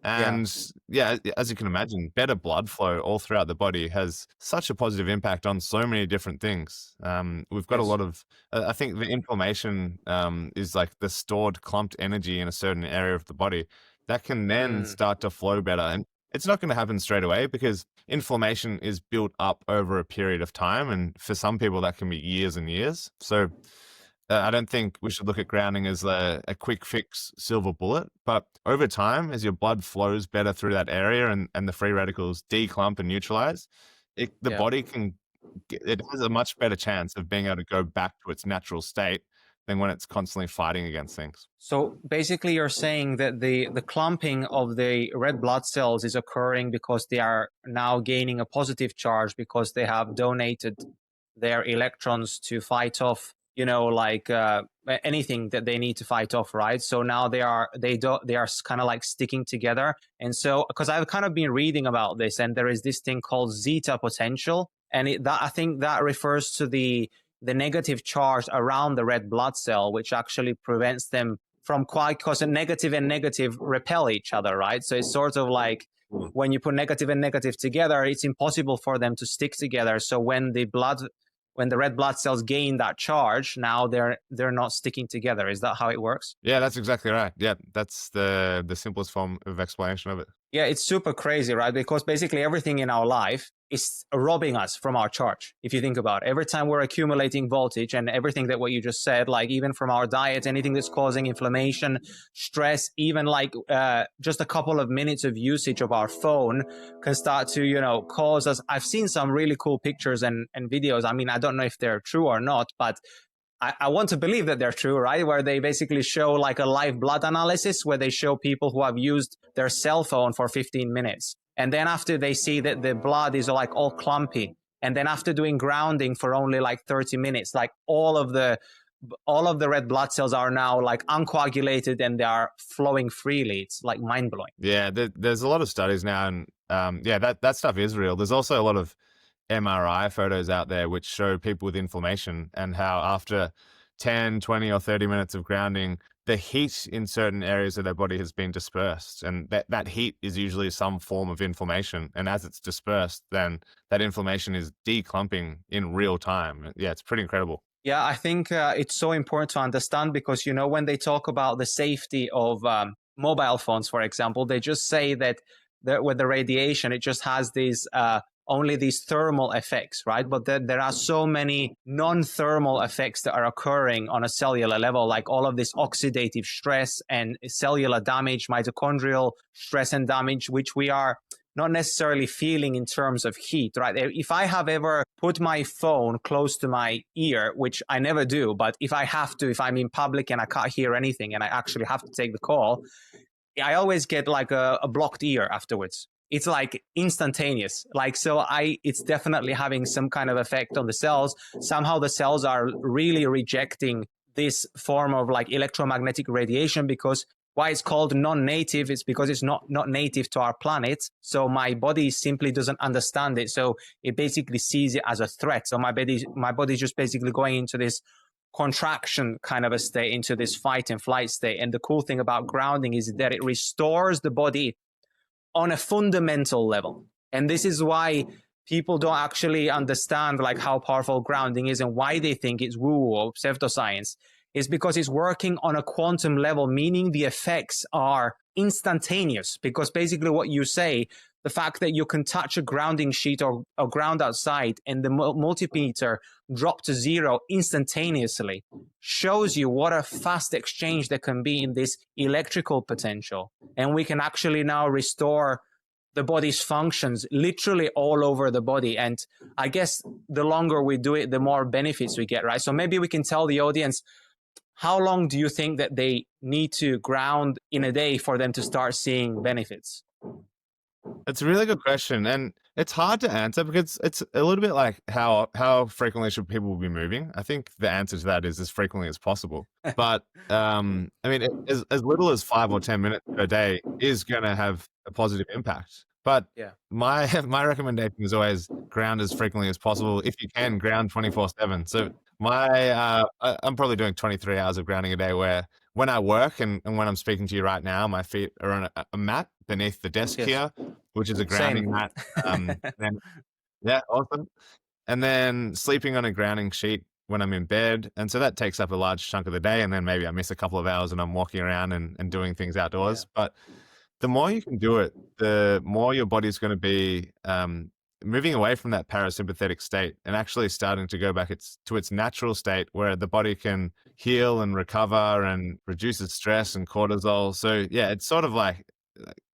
C: And yeah, as you can imagine, better blood flow all throughout the body has such a positive impact on so many different things. We've got a
B: Yes.
C: lot of, I think the inflammation is like the stored clumped energy in a certain area of the body that can then start to flow better. And it's not going to happen straight away, because inflammation is built up over a period of time. And for some people, that can be years and years. So I don't think we should look at grounding as a quick fix silver bullet, but over time, as your blood flows better through that area and the free radicals declump and neutralize, the body it has a much better chance of being able to go back to its natural state than when it's constantly fighting against things.
B: So basically you're saying that the clumping of the red blood cells is occurring because they are now gaining a positive charge, because they have donated their electrons to fight off, like anything that they need to fight off, right? So now they are kind of like sticking together. And so, because I've kind of been reading about this, and there is this thing called zeta potential, and I think that refers to the negative charge around the red blood cell, which actually prevents them from because negative and negative repel each other, right? So it's sort of like when you put negative and negative together, it's impossible for them to stick together. So when the red blood cells gain that charge, now they're not sticking together. Is that how it works?
C: Yeah, that's exactly right. Yeah, that's the simplest form of explanation of it.
B: Yeah, it's super crazy, right? Because basically everything in our life is robbing us from our charge. If you think about it, every time we're accumulating voltage, and everything that what you just said, like even from our diet, anything that's causing inflammation, stress, even like just a couple of minutes of usage of our phone can start to, cause us. I've seen some really cool pictures and videos. I mean, I don't know if they're true or not, but I want to believe that they're true, right? Where they basically show like a live blood analysis, where they show people who have used their cell phone for 15 minutes. And then after they see that the blood is like all clumpy, and then after doing grounding for only like 30 minutes, like all of the red blood cells are now like uncoagulated and they are flowing freely. It's like mind blowing.
C: Yeah, there's a lot of studies now, and that stuff is real. There's also a lot of MRI photos out there which show people with inflammation, and how after 10, 20 or 30 minutes of grounding, the heat in certain areas of their body has been dispersed, and that heat is usually some form of inflammation, and as it's dispersed, then that inflammation is declumping in real time. Yeah, it's pretty incredible.
B: Yeah, I think it's so important to understand, because when they talk about the safety of mobile phones, for example, they just say that with the radiation, it just has these only these thermal effects, right? But there are so many non-thermal effects that are occurring on a cellular level, like all of this oxidative stress and cellular damage, mitochondrial stress and damage, which we are not necessarily feeling in terms of heat, right? If I have ever put my phone close to my ear, which I never do, but if I have to, if I'm in public and I can't hear anything and I actually have to take the call, I always get like a blocked ear afterwards. It's like instantaneous. It's definitely having some kind of effect on the cells. Somehow the cells are really rejecting this form of like electromagnetic radiation, because why it's called non-native, it's because it's not native to our planet. So my body simply doesn't understand it. So it basically sees it as a threat. So my body is just basically going into this contraction kind of a state, into this fight and flight state. And the cool thing about grounding is that it restores the body on a fundamental level. And this is why people don't actually understand like how powerful grounding is and why they think it's woo-woo or pseudoscience. is because it's working on a quantum level, meaning the effects are instantaneous. Because basically what you say, the fact that you can touch a grounding sheet or ground outside and the multimeter drop to zero instantaneously shows you what a fast exchange there can be in this electrical potential. And we can actually now restore the body's functions literally all over the body. And I guess the longer we do it, the more benefits we get, right? So maybe we can tell the audience, how long do you think that they need to ground in a day for them to start seeing benefits?
C: It's a really good question, and it's hard to answer because it's a little bit like how frequently should people be moving? I think the answer to that is as frequently as possible. But I mean, as little as 5 or 10 minutes per day is going to have a positive impact. But
B: Yeah.
C: my recommendation is always ground as frequently as possible. If you can, ground 24/7. So I'm probably doing 23 hours of grounding a day, where when I work and when I'm speaking to you right now, my feet are on a mat beneath the desk
B: Yes.
C: here, which is a grounding
B: Same.
C: mat. And yeah, awesome. And then sleeping on a grounding sheet when I'm in bed. And so that takes up a large chunk of the day. And then maybe I miss a couple of hours and I'm walking around and doing things outdoors.
B: Yeah.
C: But the more you can do it, the more your body's going to be moving away from that parasympathetic state and actually starting to go back to its natural state, where the body can heal and recover and reduces stress and cortisol. So yeah, it's sort of like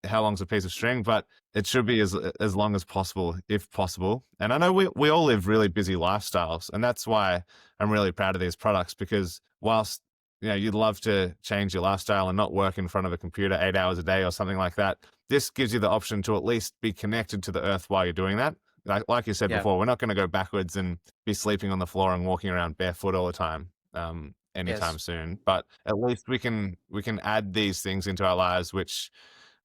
C: how long's a piece of string, but it should be as long as possible, if possible. And I know we all live really busy lifestyles, and that's why I'm really proud of these products, because whilst you'd love to change your lifestyle and not work in front of a computer 8 hours a day or something like that, this gives you the option to at least be connected to the earth while you're doing that. Like you said before, we're not going to go backwards and be sleeping on the floor and walking around barefoot all the time anytime soon. But at least we can add these things into our lives, which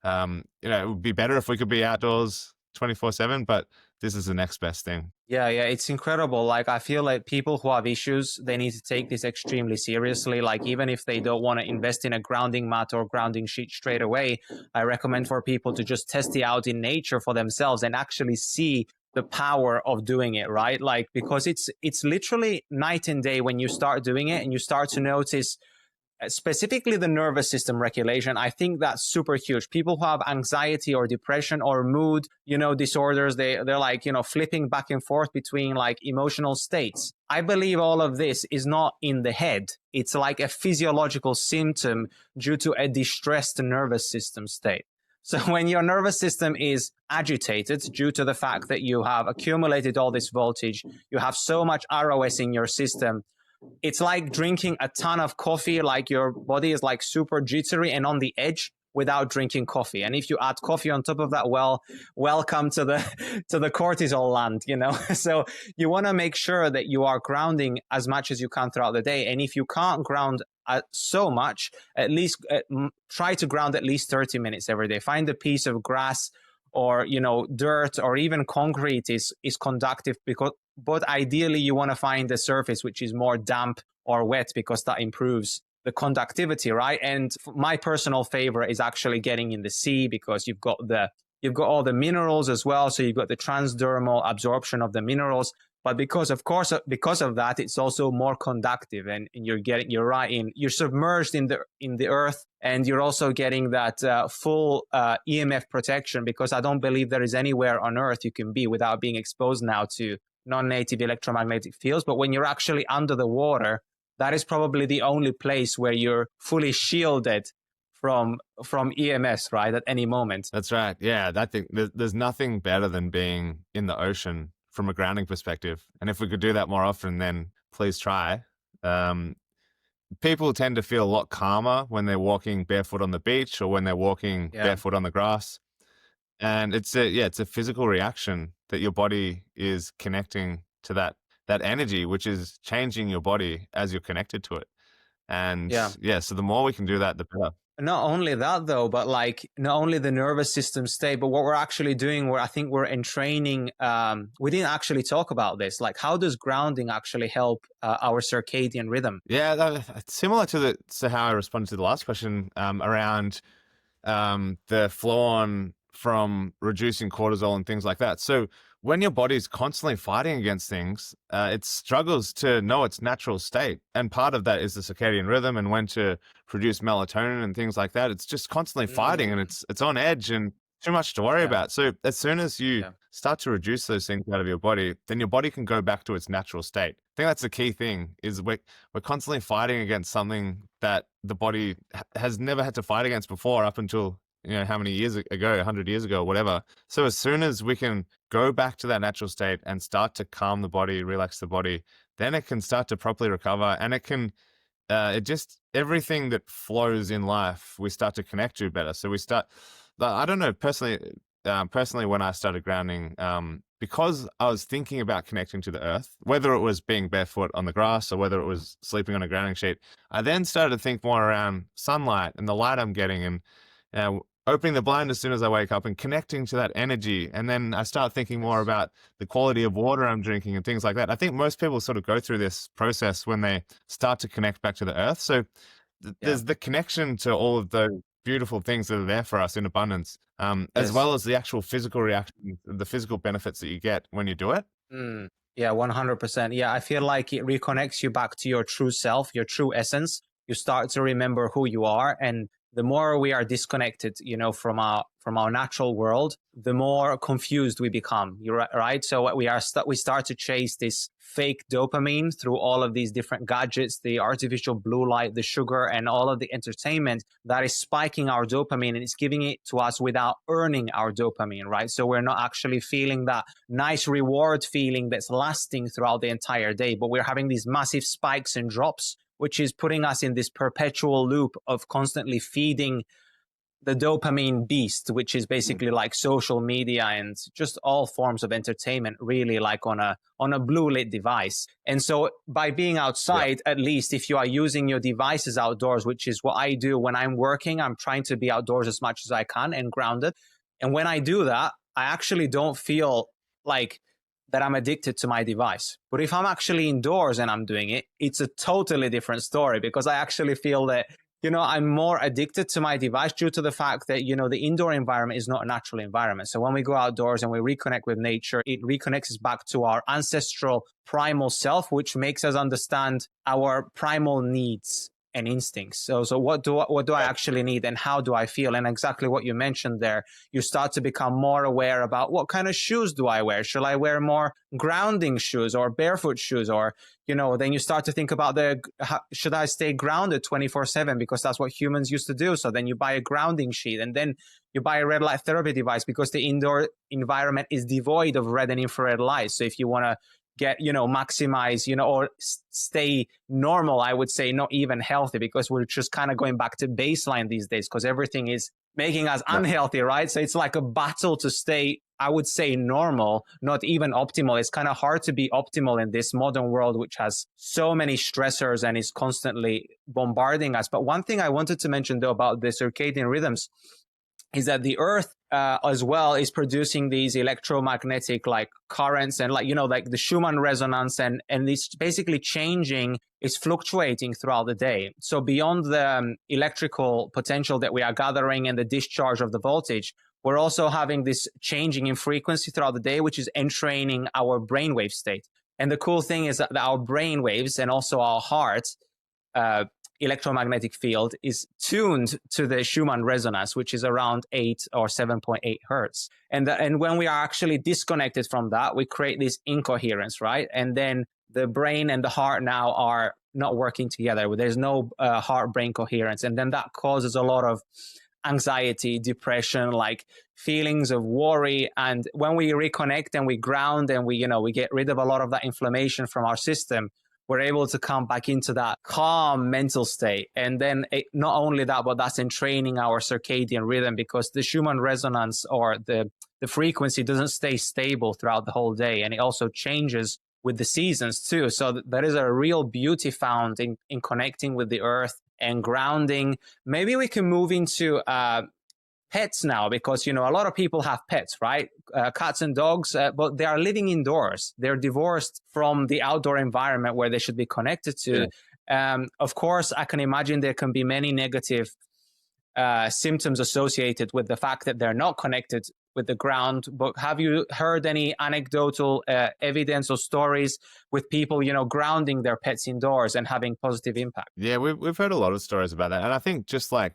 C: it would be better if we could be outdoors 24/7, but this is the next best thing.
B: Yeah, it's incredible. Like, I feel like people who have issues, they need to take this extremely seriously. Like, even if they don't want to invest in a grounding mat or grounding sheet straight away, I recommend for people to just test it out in nature for themselves and actually see the power of doing it, right? Like, because it's literally night and day when you start doing it and you start to notice specifically the nervous system regulation. I think that's super huge. People who have anxiety or depression or mood, disorders, they're like, flipping back and forth between like emotional states. I believe all of this is not in the head. It's like a physiological symptom due to a distressed nervous system state. So when your nervous system is agitated due to the fact that you have accumulated all this voltage, you have so much ROS in your system, it's like drinking a ton of coffee, like your body is like super jittery and on the edge without drinking coffee. And if you add coffee on top of that, well, welcome to the cortisol land, So you want to make sure that you are grounding as much as you can throughout the day. And if you can't ground so much, at least try to ground at least 30 minutes every day. Find a piece of grass or, dirt or even concrete is conductive, but ideally you want to find a surface which is more damp or wet, because that improves the conductivity, right? And my personal favorite is actually getting in the sea, because you've got all the minerals as well. So you've got the transdermal absorption of the minerals. But because of that, it's also more conductive, and you're submerged in the earth, and you're also getting that full EMF protection, because I don't believe there is anywhere on earth you can be without being exposed now to non-native electromagnetic fields. But when you're actually under the water, that is probably the only place where you're fully shielded from EMS, right, at any moment.
C: That's right. Yeah, I think there's nothing better than being in the ocean from a grounding perspective. And if we could do that more often, then please try. People tend to feel a lot calmer when they're walking barefoot on the beach or when they're walking barefoot on the grass. And it's a physical reaction that your body is connecting to that energy, which is changing your body as you're connected to it. And so the more we can do that, the better.
B: Not only that, though, but like not only the nervous system state, but what we're actually doing, I think we're entraining. We didn't actually talk about this. Like, how does grounding actually help our circadian rhythm?
C: Yeah, similar to how I responded to the last question around the flow on from reducing cortisol and things like that. So when your body's constantly fighting against things, it struggles to know its natural state. And part of that is the circadian rhythm and when to produce melatonin and things like that. It's just constantly fighting, and it's on edge and too much to worry about. So as soon as you start to reduce those things out of your body, then your body can go back to its natural state. I think that's the key thing, is we're constantly fighting against something that the body has never had to fight against before, up until, you know, how many years ago, 100 years ago, whatever. So as soon as we can go back to that natural state and start to calm the body, relax the body, then it can start to properly recover, and it can, it just, everything that flows in life, we start to connect to better. So we start, I don't know, personally, when I started grounding, because I was thinking about connecting to the earth, whether it was being barefoot on the grass or whether it was sleeping on a grounding sheet, I then started to think more around sunlight and the light I'm getting, and opening the blind as soon as I wake up and connecting to that energy. And then I start thinking more about the quality of water I'm drinking and things like that. I think most people sort of go through this process when they start to connect back to the earth. So there's the connection to all of those beautiful things that are there for us in abundance, as well as the actual physical reaction, the physical benefits that you get when you do it.
B: Yeah, 100%. Yeah, I feel like it reconnects you back to your true self, your true essence. You start to remember who you are, and the more we are disconnected, you know, from our natural world, the more confused we become. You're right. So we start to chase this fake dopamine through all of these different gadgets, the artificial blue light, the sugar, and all of the entertainment that is spiking our dopamine, and it's giving it to us without earning our dopamine, right? So we're not actually feeling that nice reward feeling that's lasting throughout the entire day, but we're having these massive spikes and drops, which is putting us in this perpetual loop of constantly feeding the dopamine beast, which is basically like social media and just all forms of entertainment, really, like on a blue lit device. And so by being outside, at least if you are using your devices outdoors, which is what I do when I'm working, I'm trying to be outdoors as much as I can and grounded. And when I do that, I actually don't feel like that I'm addicted to my device. But if I'm actually indoors and I'm doing it, it's a totally different story, because I actually feel that, you know, I'm more addicted to my device due to the fact that, you know, the indoor environment is not a natural environment. So when we go outdoors and we reconnect with nature, it reconnects us back to our ancestral primal self, which makes us understand our primal needs and instincts. So what do I actually need, and how do I feel? And exactly what you mentioned there, you start to become more aware about what kind of shoes do I wear? Should I wear more grounding shoes or barefoot shoes? Or, you know, then you start to think about should I stay grounded 24/7, because that's what humans used to do. So then you buy a grounding sheet, and then you buy a red light therapy device because the indoor environment is devoid of red and infrared light. So if you want to get, you know, maximize, you know, or stay normal, I would say not even healthy, because we're just kind of going back to baseline these days, because everything is making us unhealthy, right? So it's like a battle to stay, I would say, normal, not even optimal. It's kind of hard to be optimal in this modern world, which has so many stressors and is constantly bombarding us. But one thing I wanted to mention, though, about the circadian rhythms is that the earth as well is producing these electromagnetic like currents, and like, you know, like the Schumann resonance, and it's basically changing, it's fluctuating throughout the day. So beyond the electrical potential that we are gathering and the discharge of the voltage, we're also having this changing in frequency throughout the day, which is entraining our brainwave state. And the cool thing is that our brainwaves and also our heart electromagnetic field is tuned to the Schumann resonance, which is around 8 or 7.8 hertz. And when we are actually disconnected from that, we create this incoherence, right? And then the brain and the heart now are not working together. There's no heart-brain coherence. And then that causes a lot of anxiety, depression, like feelings of worry. And when we reconnect and we ground and we get rid of a lot of that inflammation from our system, we're able to come back into that calm mental state. And then not only that, but that's entraining our circadian rhythm, because the Schumann resonance, or the frequency, doesn't stay stable throughout the whole day. And it also changes with the seasons too. So there is a real beauty found in connecting with the earth and grounding. Maybe we can move into pets now, because, you know, a lot of people have pets, right? Cats and dogs, but they are living indoors. They're divorced from the outdoor environment where they should be connected to. Of course, I can imagine there can be many negative symptoms associated with the fact that they're not connected with the ground. But have you heard any anecdotal evidence or stories with people, grounding their pets indoors and having positive impact?
C: Yeah, we've heard a lot of stories about that, and I think just like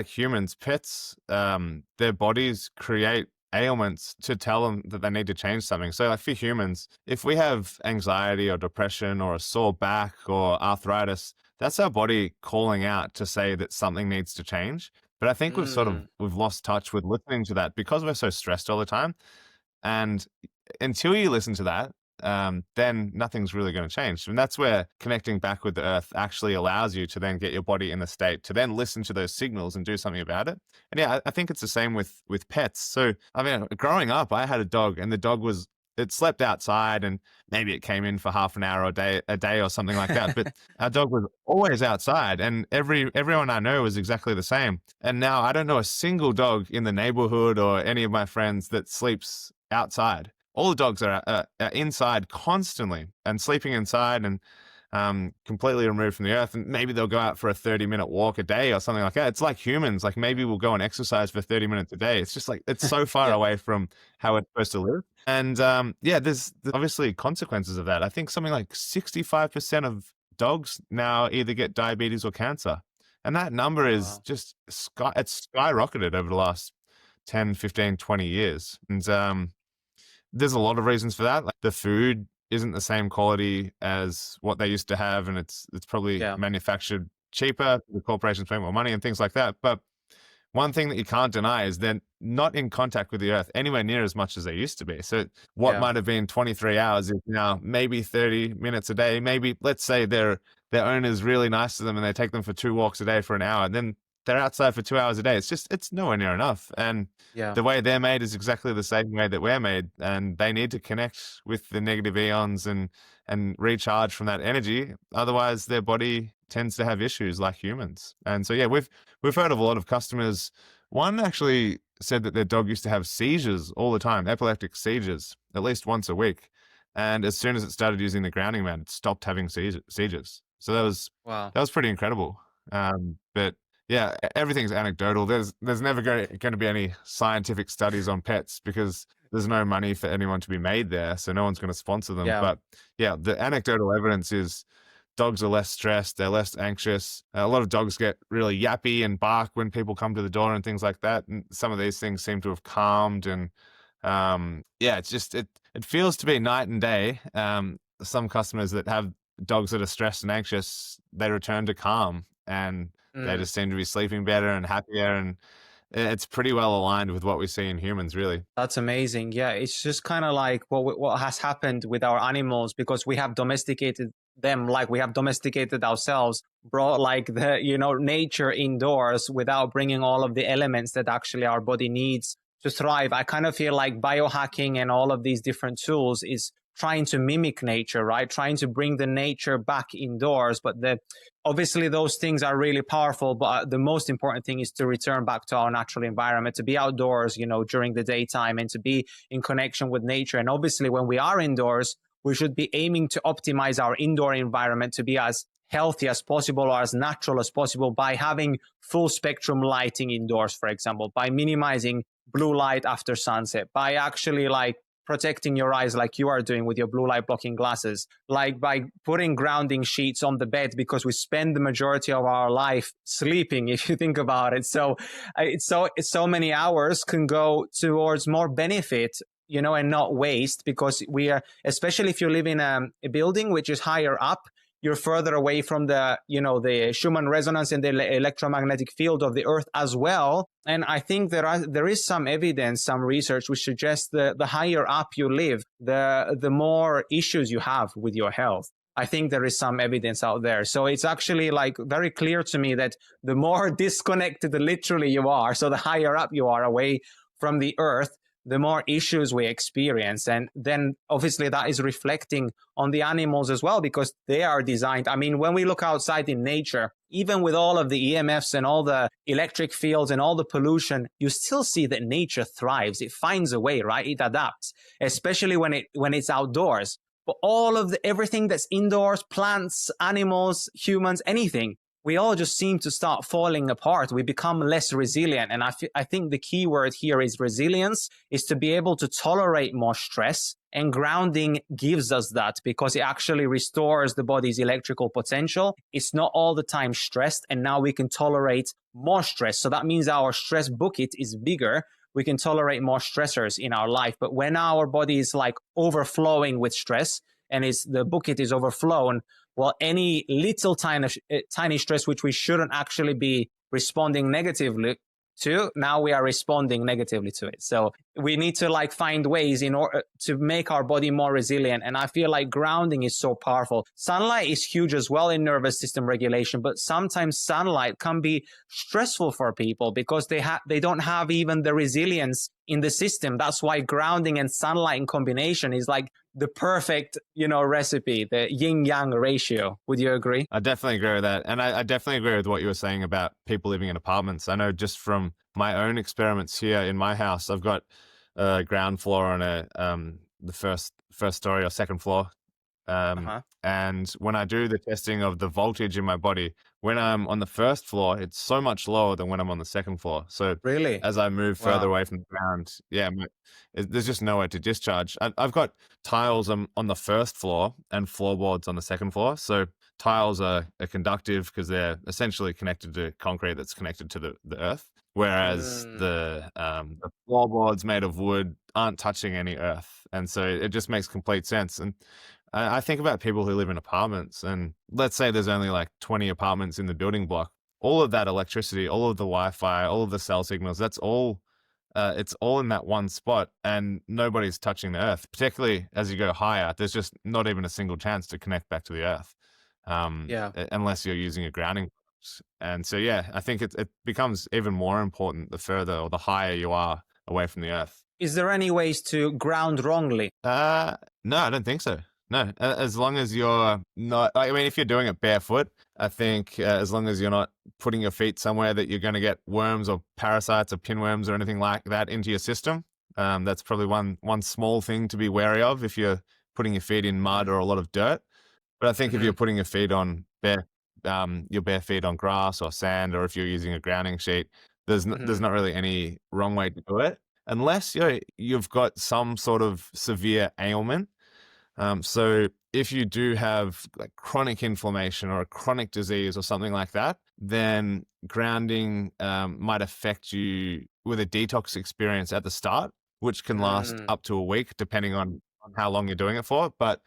C: humans, pets, their bodies create ailments to tell them that they need to change something. So, like for humans, if we have anxiety or depression or a sore back or arthritis, that's our body calling out to say that something needs to change. But I think we've lost touch with listening to that because we're so stressed all the time. And until you listen to that, then nothing's really going to change. And that's where connecting back with the earth actually allows you to then get your body in the state to then listen to those signals and do something about it. And yeah, I think it's the same with pets. So, I mean, growing up, I had a dog, and the dog it slept outside, and maybe it came in for half an hour a day or something like that. But our dog was always outside, and everyone I know was exactly the same. And now I don't know a single dog in the neighborhood or any of my friends that sleeps outside. All the dogs are inside constantly and sleeping inside and completely removed from the earth. And maybe they'll go out for a 30-minute walk a day or something like that. It's like humans. Like maybe we'll go and exercise for 30 minutes a day. It's just like, it's so far away from how it's supposed to live. And there's obviously consequences of that. I think something like 65% of dogs now either get diabetes or cancer. And that number is just, it's skyrocketed over the last 10, 15, 20 years. And there's a lot of reasons for that. Like the food isn't the same quality as what they used to have, and it's probably manufactured cheaper. The corporations pay more money and things like that. But one thing that you can't deny is they're not in contact with the earth anywhere near as much as they used to be. So what might have been 23 hours is now maybe 30 minutes a day. Maybe let's say their owner's really nice to them and they take them for 2 walks a day for an hour. And then they're outside for 2 hours a day. It's nowhere near enough. And the way they're made is exactly the same way that we're made. And they need to connect with the negative eons and recharge from that energy. Otherwise, their body tends to have issues like humans. And so, yeah, we've heard of a lot of customers. One actually said that their dog used to have seizures all the time, epileptic seizures, at least once a week. And as soon as it started using the grounding mat, it stopped having seizures. So that was pretty incredible. But yeah, everything's anecdotal. There's never going to be any scientific studies on pets because there's no money for anyone to be made there, so no one's going to sponsor them. But yeah, the anecdotal evidence is dogs are less stressed, they're less anxious. A lot of dogs get really yappy and bark when people come to the door and things like that. And some of these things seem to have calmed. And it's just it feels to be night and day. Some customers that have dogs that are stressed and anxious, they return to calm, and they just seem to be sleeping better and happier, and it's pretty well aligned with what we see in humans, really.
B: That's amazing. Yeah, it's just kind of like what has happened with our animals, because we have domesticated them like we have domesticated ourselves, brought like the nature indoors without bringing all of the elements that actually our body needs to thrive. I kind of feel like biohacking and all of these different tools is trying to mimic nature, right? Trying to bring the nature back indoors. But obviously those things are really powerful. But the most important thing is to return back to our natural environment, to be outdoors, during the daytime, and to be in connection with nature. And obviously when we are indoors, we should be aiming to optimize our indoor environment to be as healthy as possible or as natural as possible by having full spectrum lighting indoors, for example, by minimizing blue light after sunset, by actually like protecting your eyes like you are doing with your blue light blocking glasses, like by putting grounding sheets on the bed, because we spend the majority of our life sleeping, if you think about it. So it's so many hours can go towards more benefit, and not waste, because we are, especially if you live in a building which is higher up, you're further away from the, the Schumann resonance and the electromagnetic field of the earth as well. And I think there is some evidence, some research which suggests that the higher up you live, the more issues you have with your health. I think there is some evidence out there. So it's actually like very clear to me that the more disconnected literally you are, so the higher up you are away from the earth, the more issues we experience. And then obviously that is reflecting on the animals as well, because they are designed. I mean, when we look outside in nature, even with all of the EMFs and all the electric fields and all the pollution, you still see that nature thrives. It finds a way, right? It adapts, especially when it's outdoors. But all of everything that's indoors, plants, animals, humans, anything, we all just seem to start falling apart. We become less resilient. And I think the key word here is resilience, is to be able to tolerate more stress. And grounding gives us that, because it actually restores the body's electrical potential. It's not all the time stressed, and now we can tolerate more stress. So that means our stress bucket is bigger. We can tolerate more stressors in our life. But when our body is like overflowing with stress, and the bucket is overflown, well, any little tiny stress which we shouldn't actually be responding negatively to, now we are responding negatively to it. So we need to like find ways in order to make our body more resilient. And I feel like grounding is so powerful. Sunlight is huge as well in nervous system regulation, but sometimes sunlight can be stressful for people because they don't have even the resilience in the system. That's why grounding and sunlight in combination is like the perfect, recipe, the yin-yang ratio. Would you agree?
C: I definitely agree with that. And I definitely agree with what you were saying about people living in apartments. I know just from my own experiments here in my house, I've got a ground floor on the first story or second floor. And when I do the testing of the voltage in my body, when I'm on the first floor, it's so much lower than when I'm on the second floor. So
B: really,
C: as I move further away from the ground, there's just nowhere to discharge. I've got tiles on the first floor and floorboards on the second floor. So tiles are conductive because they're essentially connected to concrete that's connected to the earth. Whereas the floorboards made of wood aren't touching any earth. And so it just makes complete sense. And I think about people who live in apartments, and let's say there's only like 20 apartments in the building block. All of that electricity, all of the Wi-Fi, all of the cell signals, that's all, it's all in that one spot, and nobody's touching the earth. Particularly as you go higher, there's just not even a single chance to connect back to the earth, unless you're using a grounding. And so, I think it becomes even more important the further or the higher you are away from the earth.
B: Is there any ways to ground wrongly?
C: No, I don't think so. No, as long as you're not, if you're doing it barefoot, I think as long as you're not putting your feet somewhere that you're going to get worms or parasites or pinworms or anything like that into your system, that's probably one small thing to be wary of if you're putting your feet in mud or a lot of dirt. But I think if you're putting your feet on your bare feet on grass or sand, or if you're using a grounding sheet, there's not really any wrong way to do it, unless you've got some sort of severe ailment. So if you do have like chronic inflammation or a chronic disease or something like that, then grounding might affect you with a detox experience at the start, which can last up to a week, depending on how long you're doing it for. But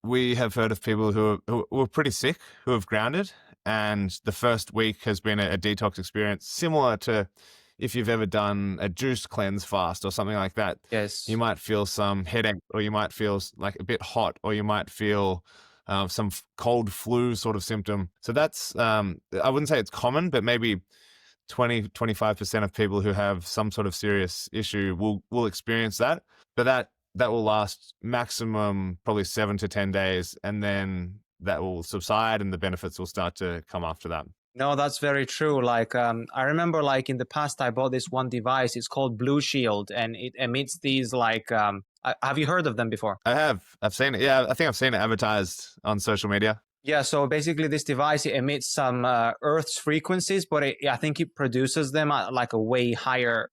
C: we have heard of people who are pretty sick who have grounded, and the first week has been a detox experience similar to if you've ever done a juice cleanse fast or something like that.
B: Yes.
C: You might feel some headache, or you might feel like a bit hot, or you might feel some cold flu sort of symptom. So that's, I wouldn't say it's common, but maybe 20-25% of people who have some sort of serious issue will experience that. But that will last maximum probably 7 to 10 days, and then that will subside and the benefits will start to come after that.
B: No, that's very true. Like, I remember like in the past, I bought this one device. It's called Blue Shield, and it emits these like, have you heard of them before?
C: I have. I've seen it. Yeah, I think I've seen it advertised on social media.
B: Yeah, so basically this device, it emits some Earth's frequencies, but I think it produces them at like a way higher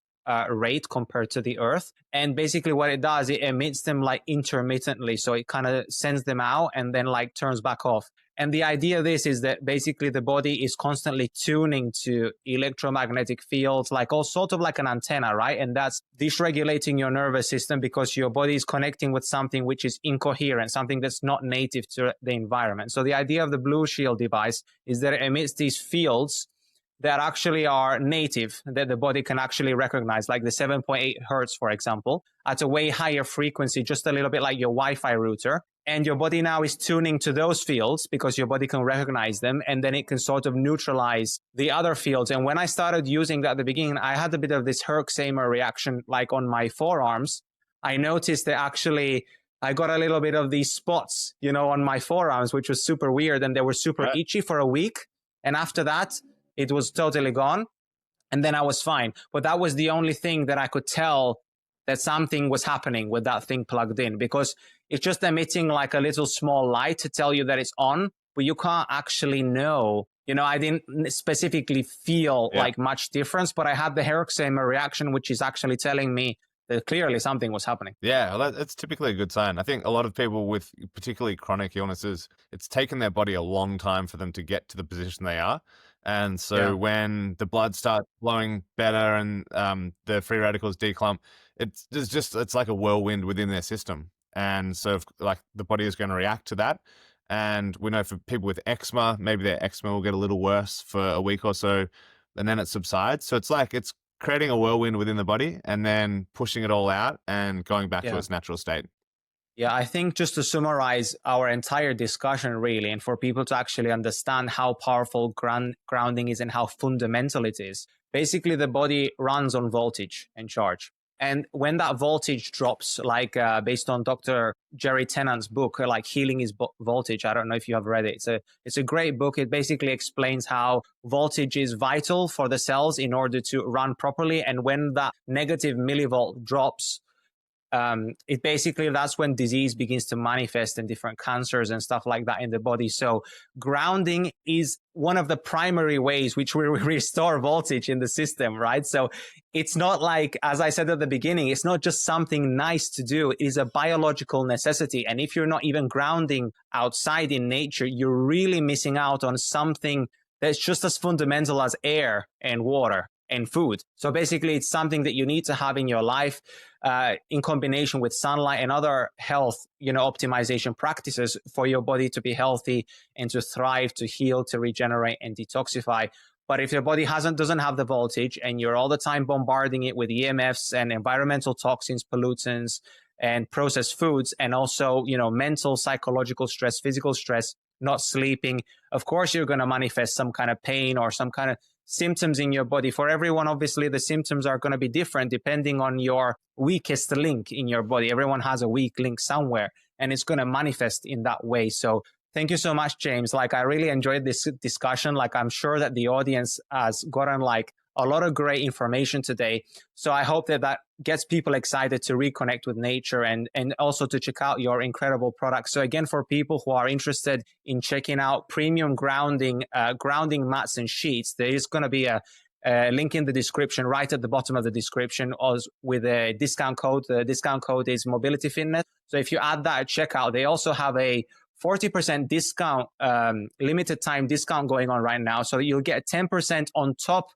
B: rate compared to the Earth. And basically what it does, it emits them like intermittently. So it kind of sends them out and then like turns back off. And the idea of this is that basically the body is constantly tuning to electromagnetic fields, like all sort of like an antenna, right? And that's dysregulating your nervous system because your body is connecting with something which is incoherent, something that's not native to the environment. So the idea of the Blue Shield device is that it emits these fields that actually are native, that the body can actually recognize, like the 7.8 hertz, for example, at a way higher frequency, just a little bit like your Wi-Fi router. And your body now is tuning to those fields because your body can recognize them, and then it can sort of neutralize the other fields. And when I started using that at the beginning, I had a bit of this Herxheimer reaction, like on my forearms. I noticed that actually I got a little bit of these spots, on my forearms, which was super weird. And they were super itchy for a week. And after that, it was totally gone. And then I was fine. But that was the only thing that I could tell that something was happening with that thing plugged in, because it's just emitting like a little small light to tell you that it's on. but you can't actually know. I didn't specifically feel like much difference, but I had the hair eczema reaction, which is actually telling me that clearly something was happening.
C: Yeah, well, that's typically a good sign. I think a lot of people with particularly chronic illnesses, it's taken their body a long time for them to get to the position they are. And so when the blood starts flowing better and the free radicals declump, it's like a whirlwind within their system. And so like the body is going to react to that. And we know for people with eczema, maybe their eczema will get a little worse for a week or so, and then it subsides. So it's creating a whirlwind within the body and then pushing it all out and going back to its natural state.
B: Yeah, I think just to summarize our entire discussion really, and for people to actually understand how powerful grounding is and how fundamental it is, basically the body runs on voltage and charge. And when that voltage drops, like based on Dr. Jerry Tennant's book, like Healing is Voltage, I don't know if you have read it. It's a great book. It basically explains how voltage is vital for the cells in order to run properly. And when that negative millivolt drops, it basically, that's when disease begins to manifest and different cancers and stuff like that in the body. So grounding is one of the primary ways which we restore voltage in the system, right? So it's not like, as I said at the beginning, it's not just something nice to do. It is a biological necessity. And if you're not even grounding outside in nature, you're really missing out on something that's just as fundamental as air and water and food. So basically, it's something that you need to have in your life in combination with sunlight and other health, optimization practices for your body to be healthy and to thrive, to heal, to regenerate and detoxify. But if your body doesn't have the voltage and you're all the time bombarding it with EMFs and environmental toxins, pollutants, and processed foods, and also, mental, psychological stress, physical stress, not sleeping, of course, you're going to manifest some kind of pain or some kind of symptoms in your body. For everyone, obviously, the symptoms are going to be different depending on your weakest link in your body. Everyone has a weak link somewhere, and it's going to manifest in that way. So thank you so much, James. Like, I really enjoyed this discussion. Like, I'm sure that the audience has gotten a lot of great information today. So I hope that gets people excited to reconnect with nature and also to check out your incredible products. So again, for people who are interested in checking out premium grounding mats and sheets, there is going to be a link in the description, right at the bottom of the description, with a discount code. The discount code is Mobility Fitness. So if you add that at checkout, they also have a 40% discount, limited time discount going on right now. So you'll get 10% on top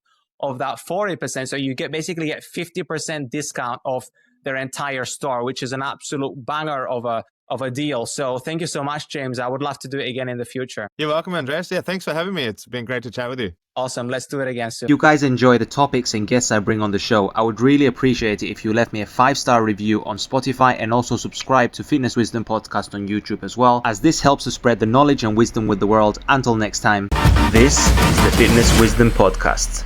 B: of that 40%. So you basically get 50% discount off their entire store, which is an absolute banger of a deal. So thank you so much, James. I would love to do it again in the future.
C: You're welcome, Andreas. Yeah, thanks for having me. It's been great to chat with you.
B: Awesome. Let's do it again soon.
A: You guys enjoy the topics and guests I bring on the show. I would really appreciate it if you left me a 5-star review on Spotify and also subscribe to Fitness Wisdom Podcast on YouTube as well, as this helps to spread the knowledge and wisdom with the world. Until next time, this is the Fitness Wisdom Podcast.